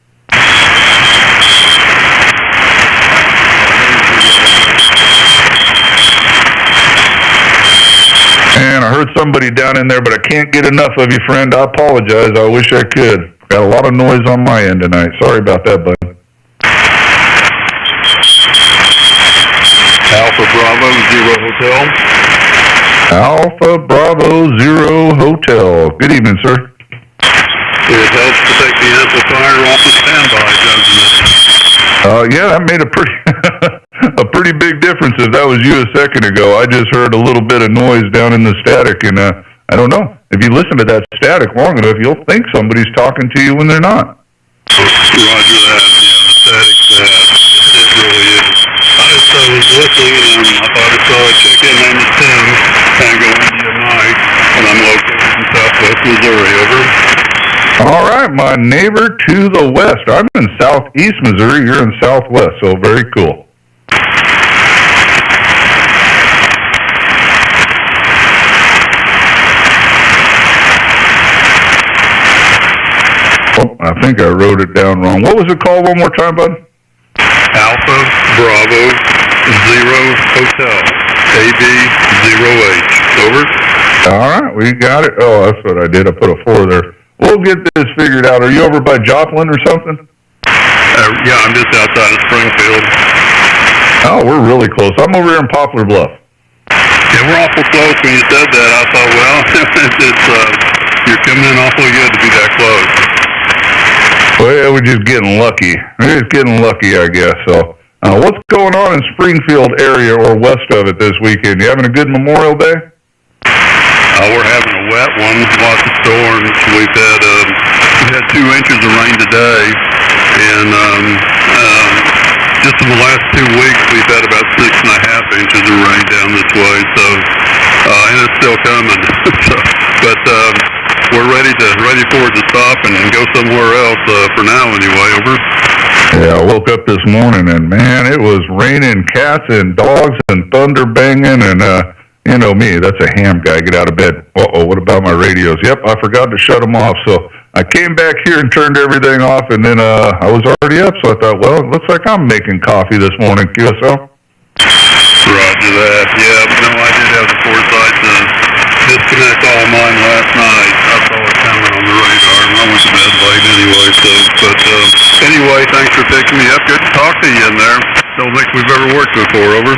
And I heard somebody down in there, but I can't get enough of you, friend. I apologize. I wish I could. Got a lot of noise on my end tonight. Sorry about that, bud. Alpha Bravo Zero Hotel. Alpha Bravo Zero Hotel. Good evening, sir. It helps to take the amplifier off the standby, doesn't it? Yeah, that made a pretty a pretty big difference. If that was you a second ago, I just heard a little bit of noise down in the static, and I don't know. If you listen to that static long enough, you'll think somebody's talking to you when they're not. Roger that. Yeah, the static's bad. It really is. I was listening, and I thought I saw a check-in name is Tim, Tango India Mike, and I'm located in Southwest Missouri. Over. All right, my neighbor to the west. I'm in Southeast Missouri. You're in Southwest, so very cool. Oh, I think I wrote it down wrong. What was it called one more time, bud? Alpha Bravo Zero Hotel. AB 0H. Over. All right, we got it. Oh, that's what I did. I put a 4 there. We'll get this figured out. Are you over by Joplin or something? Yeah, I'm just outside of Springfield. Oh, we're really close. I'm over here in Poplar Bluff. Yeah, we're awful close. When you said that, I thought, well, you're coming in awfully good to be that close. Well, yeah, we're just getting lucky. We're just getting lucky, I guess. So, what's going on in Springfield area or west of it this weekend? You having a good Memorial Day? We're having a wet one. Lots of storms. We had 2 inches of rain today, and just in the last 2 weeks, we've had about 6.5 inches of rain down this way. So, and it's still coming. But we're ready for it to stop and go somewhere else for now, anyway. Over. Yeah, I woke up this morning and man, it was raining cats and dogs and thunder banging and you know me, that's a ham guy. Get out of bed. Uh-oh, what about my radios? Yep, I forgot to shut them off. So I came back here and turned everything off, and then I was already up. So I thought, well, it looks like I'm making coffee this morning, QSL. Roger that. Yeah, no, I did have the foresight to disconnect all of mine last night. I saw it coming on the radar, and I went to bed late anyway. So, but anyway, thanks for picking me up. Good to talk to you in there. Don't think we've ever worked before. Over.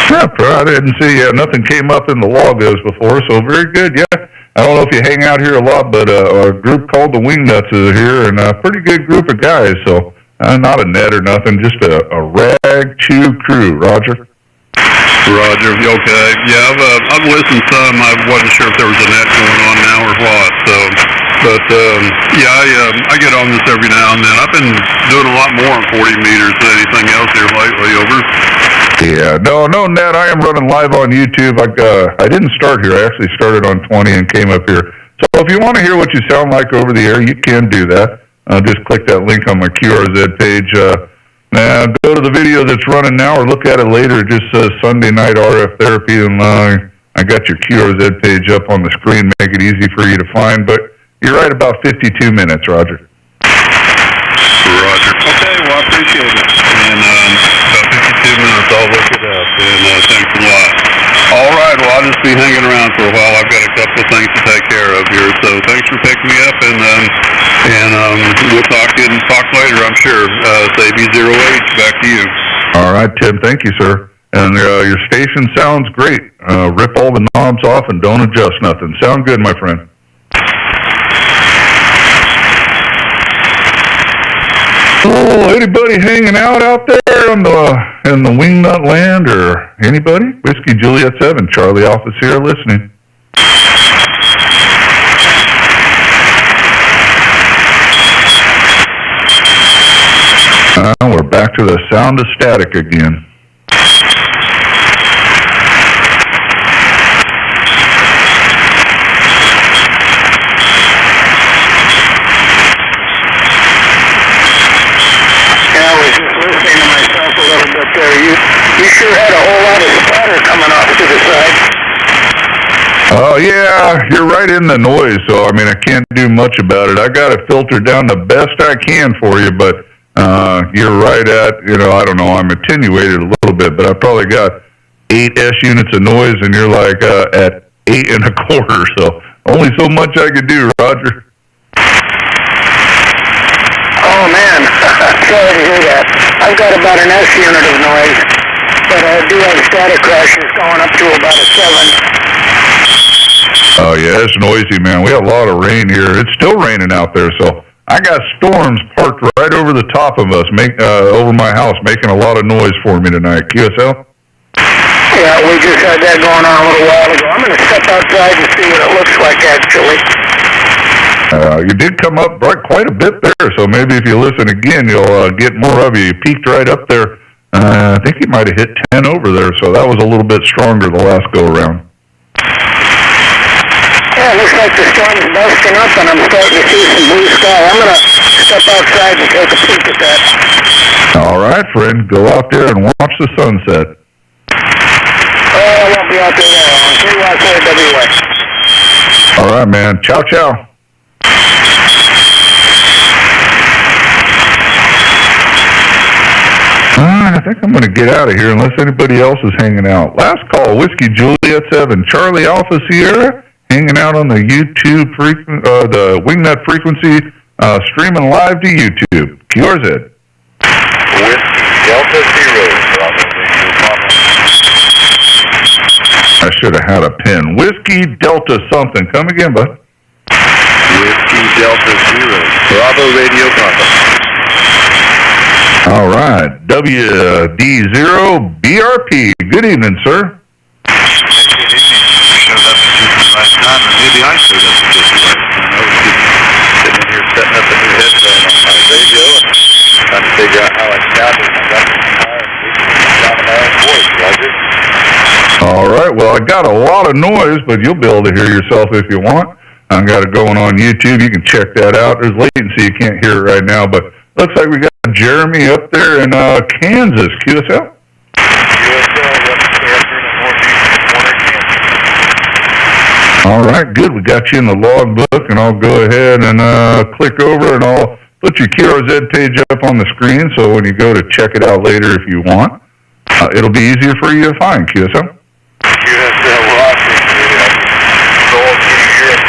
Yeah, I didn't see nothing came up in the logos before, so very good. Yeah, I don't know if you hang out here a lot, but a group called the Wingnuts is here, and a pretty good group of guys. So not a net or nothing, just a rag chew crew. Roger. Roger. Okay. Yeah, I've listened some. I wasn't sure if there was a net going on now or what. So, but yeah, I get on this every now and then. I've been doing a lot more on 40 meters than anything else here lately. Over. Yeah, no, net. I am running live on YouTube. I didn't start here. I actually started on 20 and came up here. So if you want to hear what you sound like over the air, you can do that. Just click that link on my QRZ page. Go to the video that's running now or look at it later. It just says Sunday Night RF Therapy, and I got your QRZ page up on the screen. Make it easy for you to find. But you're right about 52 minutes, Roger. Roger. Okay, well, I appreciate it. And about 52 minutes, I'll look it up. And thanks a lot. All right, well, I'll just be hanging around for a while. I've got a couple of things to take care of here. So thanks for picking me up, and we'll talk later, I'm sure. It's AB0H, back to you. All right, Tim. Thank you, sir. And your station sounds great. Rip all the knobs off and don't adjust nothing. Sound good, my friend. Oh, anybody hanging out there in the Wingnut land, or anybody? Whiskey Juliet 7, Charlie Office here, listening. We're back to the sound of static again. I was just listening to myself a little bit there. You sure had a whole lot of are coming off to the side. Oh, yeah, you're right in the noise, so, I mean, I can't do much about it. I got it filtered down the best I can for you, but you're right at, I don't know, I'm attenuated a little bit, but I probably got 8 S units of noise, and you're like at 8 1/4, so only so much I could do, Roger. Oh, man, sorry to hear that. I've got about an S unit of noise, but I do have static crashes going up to about a 7. Oh, yeah, it's noisy, man. We have a lot of rain here. It's still raining out there, so I got storms parked right over the top of us, over my house, making a lot of noise for me tonight. QSL? Yeah, we just had that going on a little while ago. I'm going to step outside and see what it looks like, actually. You did come up quite a bit there, so maybe if you listen again, you'll get more of you. You peaked right up there. I think you might have hit 10 over there, so that was a little bit stronger the last go-around. Yeah, it looks like the storm's busting up, and I'm starting to see some blue sky. I'm going to step outside and take a peek at that. All right, friend. Go out there and watch the sunset. I won't be out there that long. KY4WA. All right, man. Ciao, ciao. I think I'm going to get out of here unless anybody else is hanging out. Last call, Whiskey Juliet 7, Charlie Alpha Sierra, hanging out on the YouTube, the Wingnut frequency, streaming live to YouTube. QRZ. Whiskey Delta 0, Bravo Radio Papa. I should have had a pen. Whiskey Delta something. Come again, bud. Whiskey Delta 0, Bravo Radio Papa. All right. WD0BRP. Good evening, sir. Good evening. Showed up just the right time, or maybe I showed up just the right time. I was just sitting here setting up a new headphone on my radio and trying to figure out how I sounded. I got my own voice, Roger. All right. Well, I got a lot of noise, but you'll be able to hear yourself if you want. I got it going on YouTube. You can check that out. There's latency. You can't hear it right now, but looks like we got Jeremy up there in Kansas. QSL? All right, good. We got you in the logbook, and I'll go ahead and click over, and I'll put your QRZ page up on the screen, so when you go to check it out later if you want, it'll be easier for you to find. QSL? QSL Roger. So here,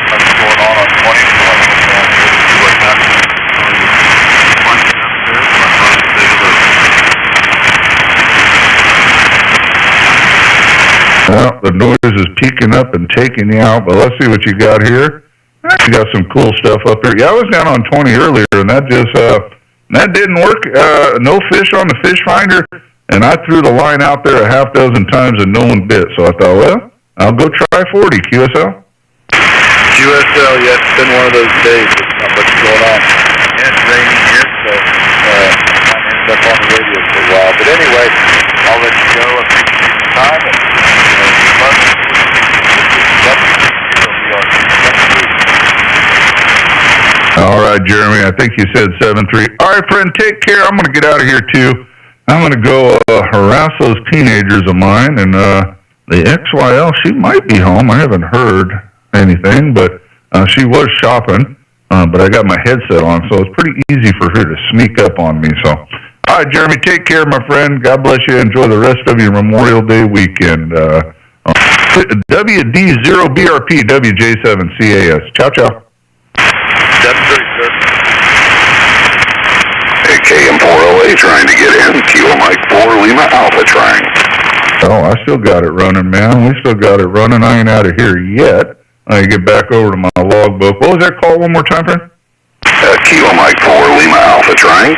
what's going on 2020? What's happening? Well, the noise is peaking up and taking you out, but let's see what you got here. You got some cool stuff up here. Yeah, I was down on 20 earlier, and that didn't work. No fish on the fish finder, and I threw the line out there a half dozen times and no one bit. So I thought, well, I'll go try 40. QSL? QSL, yes, it's been one of those days. There's not much going on. And it's raining here, so I ended up on the radio for a while. But anyway, I'll let you go. I appreciate the time. And, all right, Jeremy, I think you said 7-3. All right, friend, take care. I'm going to get out of here, too. I'm going to go harass those teenagers of mine, and the XYL, she might be home. I haven't heard anything, but she was shopping, but I got my headset on, so it's pretty easy for her to sneak up on me. So, all right, Jeremy, take care, my friend. God bless you. Enjoy the rest of your Memorial Day weekend. WD0BRP, WJ7CAS. Ciao, ciao. that's great, sir. Hey, KM4LA trying to get in. Kilo Mike 4, Lima Alpha trying. Oh, I still got it running, man. We still got it running. I ain't out of here yet. I get back over to my logbook. What was that call one more time, friend? Kilo Mike 4, Lima Alpha trying.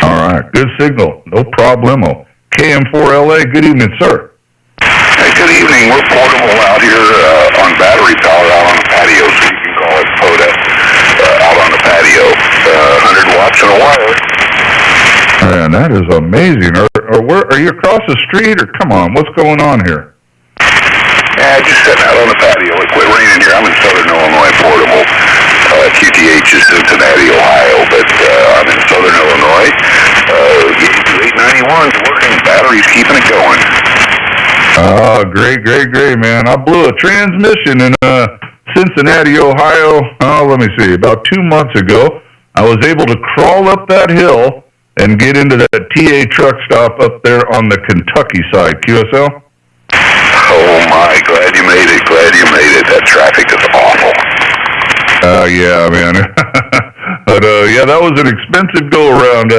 All right. Good signal. No problemo. KM4LA, good evening, sir. Hey, good evening. We're portable out here on battery power out on the patio, so you can call it POTA out on the patio. 100 watts and a wire. Man, that is amazing. Where are you across the street, or come on, what's going on here? Yeah, just sitting out on the patio. It quit raining here. I'm in Southern Illinois, portable. QTH is Cincinnati, Ohio, but I'm in Southern Illinois. 891's working, battery He's keeping it going. Oh, great, man. I blew a transmission in Cincinnati, Ohio, let me see, about 2 months ago. I was able to crawl up that hill and get into that TA truck stop up there on the Kentucky side. QSL? Oh, my. Glad you made it. That traffic is awful. Yeah, man. But, yeah, that was an expensive go-around.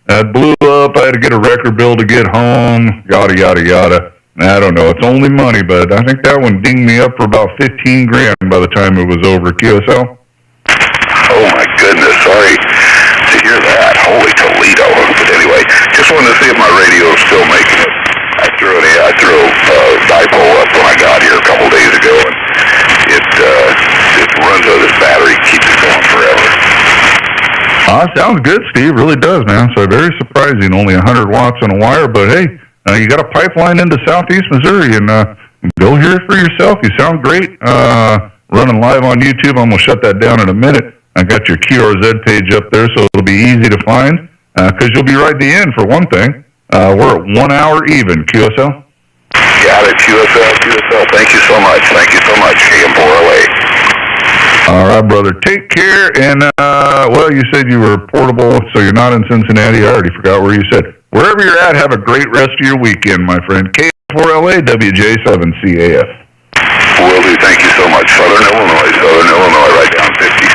I blew up. I had to get a record bill to get home, yada, yada, yada. I don't know. It's only money, but I think that one dinged me up for about $15,000 by the time it was over. QSL? Oh, my goodness. Sorry to hear that. Holy Toledo. But anyway, just wanted to see if my radio is still making it. I threw a dipole up when I got here a couple days ago, and it runs out of this battery, keeps it going forever. Sounds good, Steve. Really does, man. So very surprising. Only 100 watts on a wire, but hey, you got a pipeline into southeast Missouri, and go hear it for yourself. You sound great. Running live on YouTube. I'm going to shut that down in a minute. I got your QRZ page up there, so it'll be easy to find, because you'll be right at the end, for one thing. We're at 1 hour even. QSL? Got it. QSL. Thank you so much. AM4LA. All right, brother. Take care. And, well, you said you were portable, so you're not in Cincinnati. I already forgot where you said. Wherever you're at, have a great rest of your weekend, my friend. K4LA, WJ7CAF. Will do. Thank you so much. Southern Illinois, right down 57.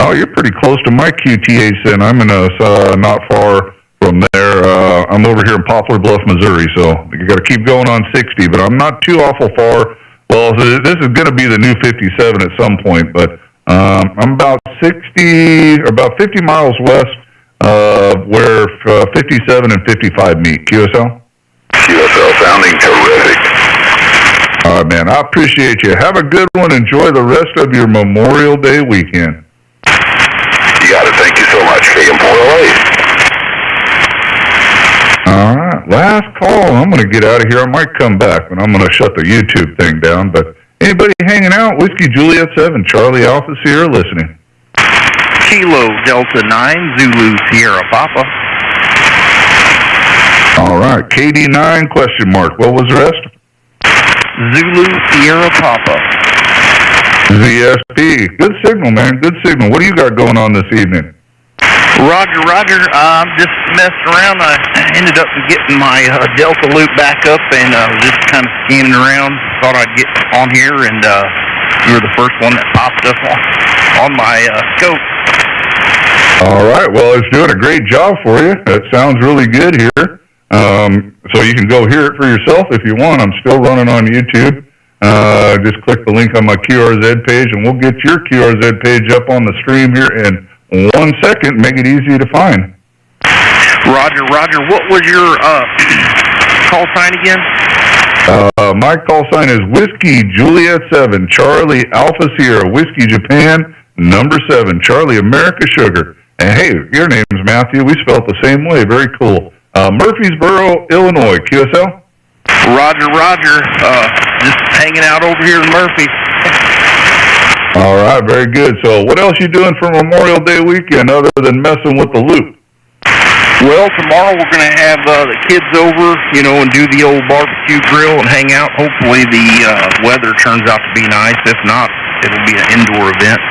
Oh, you're pretty close to my QTH then. I'm in not far from there. I'm over here in Poplar Bluff, Missouri, so you got to keep going on 60, but I'm not too awful far. Well, this is going to be the new 57 at some point, but I'm about 50 miles west of where 57 and 55 meet. QSL? QSL sounding terrific. All right, man. I appreciate you. Have a good one. Enjoy the rest of your Memorial Day weekend. You got it. Thank you so much. AM4LA. All right, last call. I'm going to get out of here. I might come back, but I'm going to shut the YouTube thing down. But anybody hanging out? Whiskey Juliet 7, Charlie Alpha Sierra listening. Kilo Delta 9, Zulu Sierra Papa. All right, KD9 question mark. What was the rest? Zulu Sierra Papa. ZSP. Good signal, man. Good signal. What do you got going on this evening? Roger. I'm just messing around. I ended up getting my Delta loop back up and was just kind of scanning around. Thought I'd get on here, and you were the first one that popped up on my scope. All right. Well, it's doing a great job for you. That sounds really good here. So you can go hear it for yourself if you want. I'm still running on YouTube. Just click the link on my QRZ page, and we'll get your QRZ page up on the stream here in 1 second. Make it easy to find. Roger. What was your call sign again? My call sign is Whiskey Juliet 7, Charlie Alpha Sierra, Whiskey Japan, number 7, Charlie America Sugar. And hey, your name's Matthew. We spell it the same way. Very cool. Murfreesboro, Illinois. QSL? Roger. Just hanging out over here in Murphy. All right, very good. So what else you doing for Memorial Day weekend other than messing with the loop? Well, tomorrow we're going to have the kids over, and do the old barbecue grill and hang out. Hopefully the weather turns out to be nice. If not, it'll be an indoor event.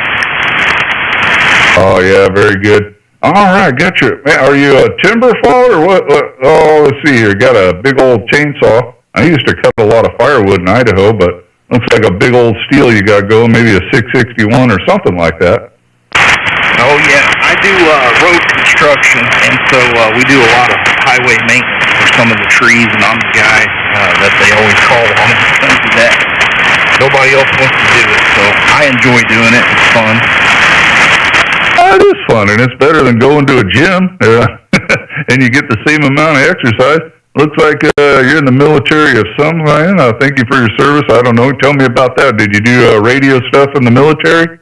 Oh, yeah, very good. All right, got you. Man, are you a timber faller or what? Oh, let's see here. Got a big old chainsaw. I used to cut a lot of firewood in Idaho, but looks like a big old steel you got going, maybe a 661 or something like that. Oh, yeah. I do road construction, and so we do a lot of highway maintenance for some of the trees, and I'm the guy that they always call on it because of that. Nobody else wants to do it, so I enjoy doing it. It's fun. It is fun, and it's better than going to a gym, and you get the same amount of exercise. Looks like you're in the military of some kind. Thank you for your service. I don't know. Tell me about that. Did you do radio stuff in the military?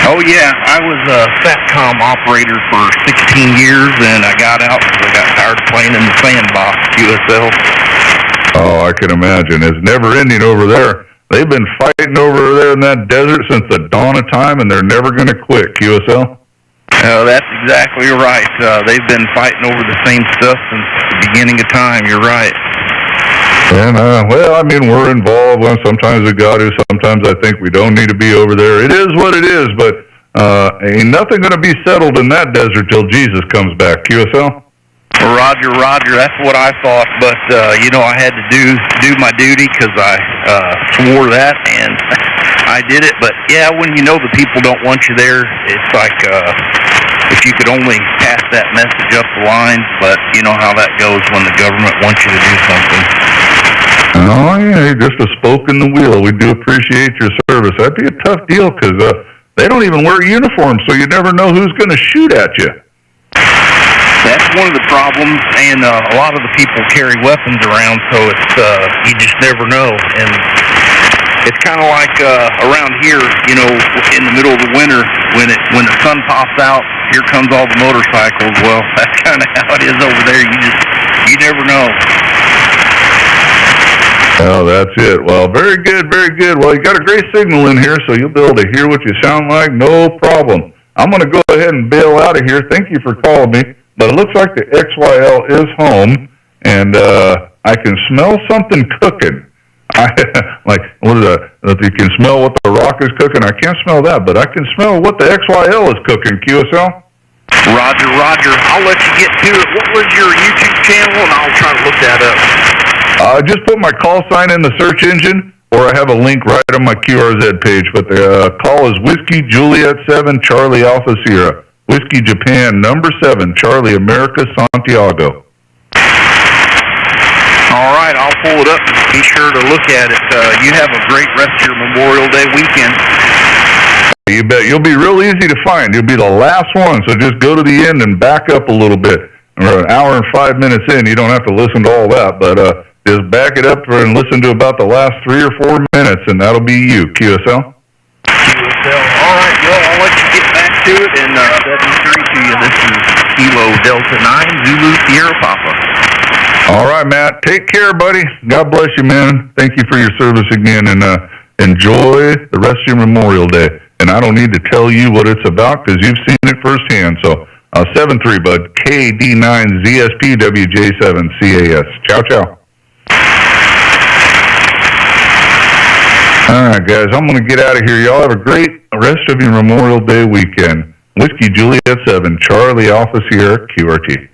Oh, yeah. I was a SATCOM operator for 16 years, and I got out because I got tired of playing in the sandbox, QSL. Oh, I can imagine. It's never ending over there. They've been fighting over there in that desert since the dawn of time, and they're never going to quit, QSL. That's exactly right. They've been fighting over the same stuff since the beginning of time. You're right. And, well, I mean, we're involved. Well, sometimes we got to. Sometimes I think we don't need to be over there. It is what it is, but ain't nothing going to be settled in that desert till Jesus comes back. QSL? Roger, Roger. That's what I thought, but, I had to do my duty because I swore that, and I did it. But, yeah, when you know the people don't want you there, it's like if you could only pass that message up the line, but you know how that goes when the government wants you to do something. Oh, yeah, just a spoke in the wheel. We do appreciate your service. That'd be a tough deal because they don't even wear uniforms, so you never know who's going to shoot at you. That's one of the problems, and a lot of the people carry weapons around, so it's you just never know. And it's kind of like around here, in the middle of the winter, when the sun pops out, here comes all the motorcycles. Well, that's kind of how it is over there. You never know. Oh, that's it. Well, very good, very good. Well, you got a great signal in here, so you'll be able to hear what you sound like. No problem. I'm going to go ahead and bail out of here. Thank you for calling me. But it looks like the XYL is home, and I can smell something cooking. What is that? If you can smell what the Rock is cooking, I can't smell that, but I can smell what the XYL is cooking. QSL? Roger, Roger. I'll let you get to it. What was your YouTube channel? And I'll try to look that up. Just put my call sign in the search engine, or I have a link right on my QRZ page. But the call is Whiskey Juliet 7 Charlie Alpha Sierra. Whiskey Japan number 7 Charlie America Santiago. All right, I'll pull it up and be sure to look at it. You have a great rest of your Memorial Day weekend. You bet. You'll be real easy to find. You'll be the last one, so just go to the end and back up a little bit. We're an hour and 5 minutes in. You don't have to listen to all that, but just back it up and listen to about the last 3 or 4 minutes, and that'll be you. QSL? QSL. All right, well, I'll let you get back to it, and 73 to you. This is Kilo Delta 9 Zulu Sierra Papa. All right, Matt. Take care, buddy. God bless you, man. Thank you for your service again, and enjoy the rest of your Memorial Day. And I don't need to tell you what it's about because you've seen it firsthand. So, 7-3, bud. KD9ZSPWJ7CAS. Ciao, ciao. All right, guys. I'm going to get out of here. Y'all have a great rest of your Memorial Day weekend. Whiskey Juliet 7, Charlie Alpha Sierra, QRT.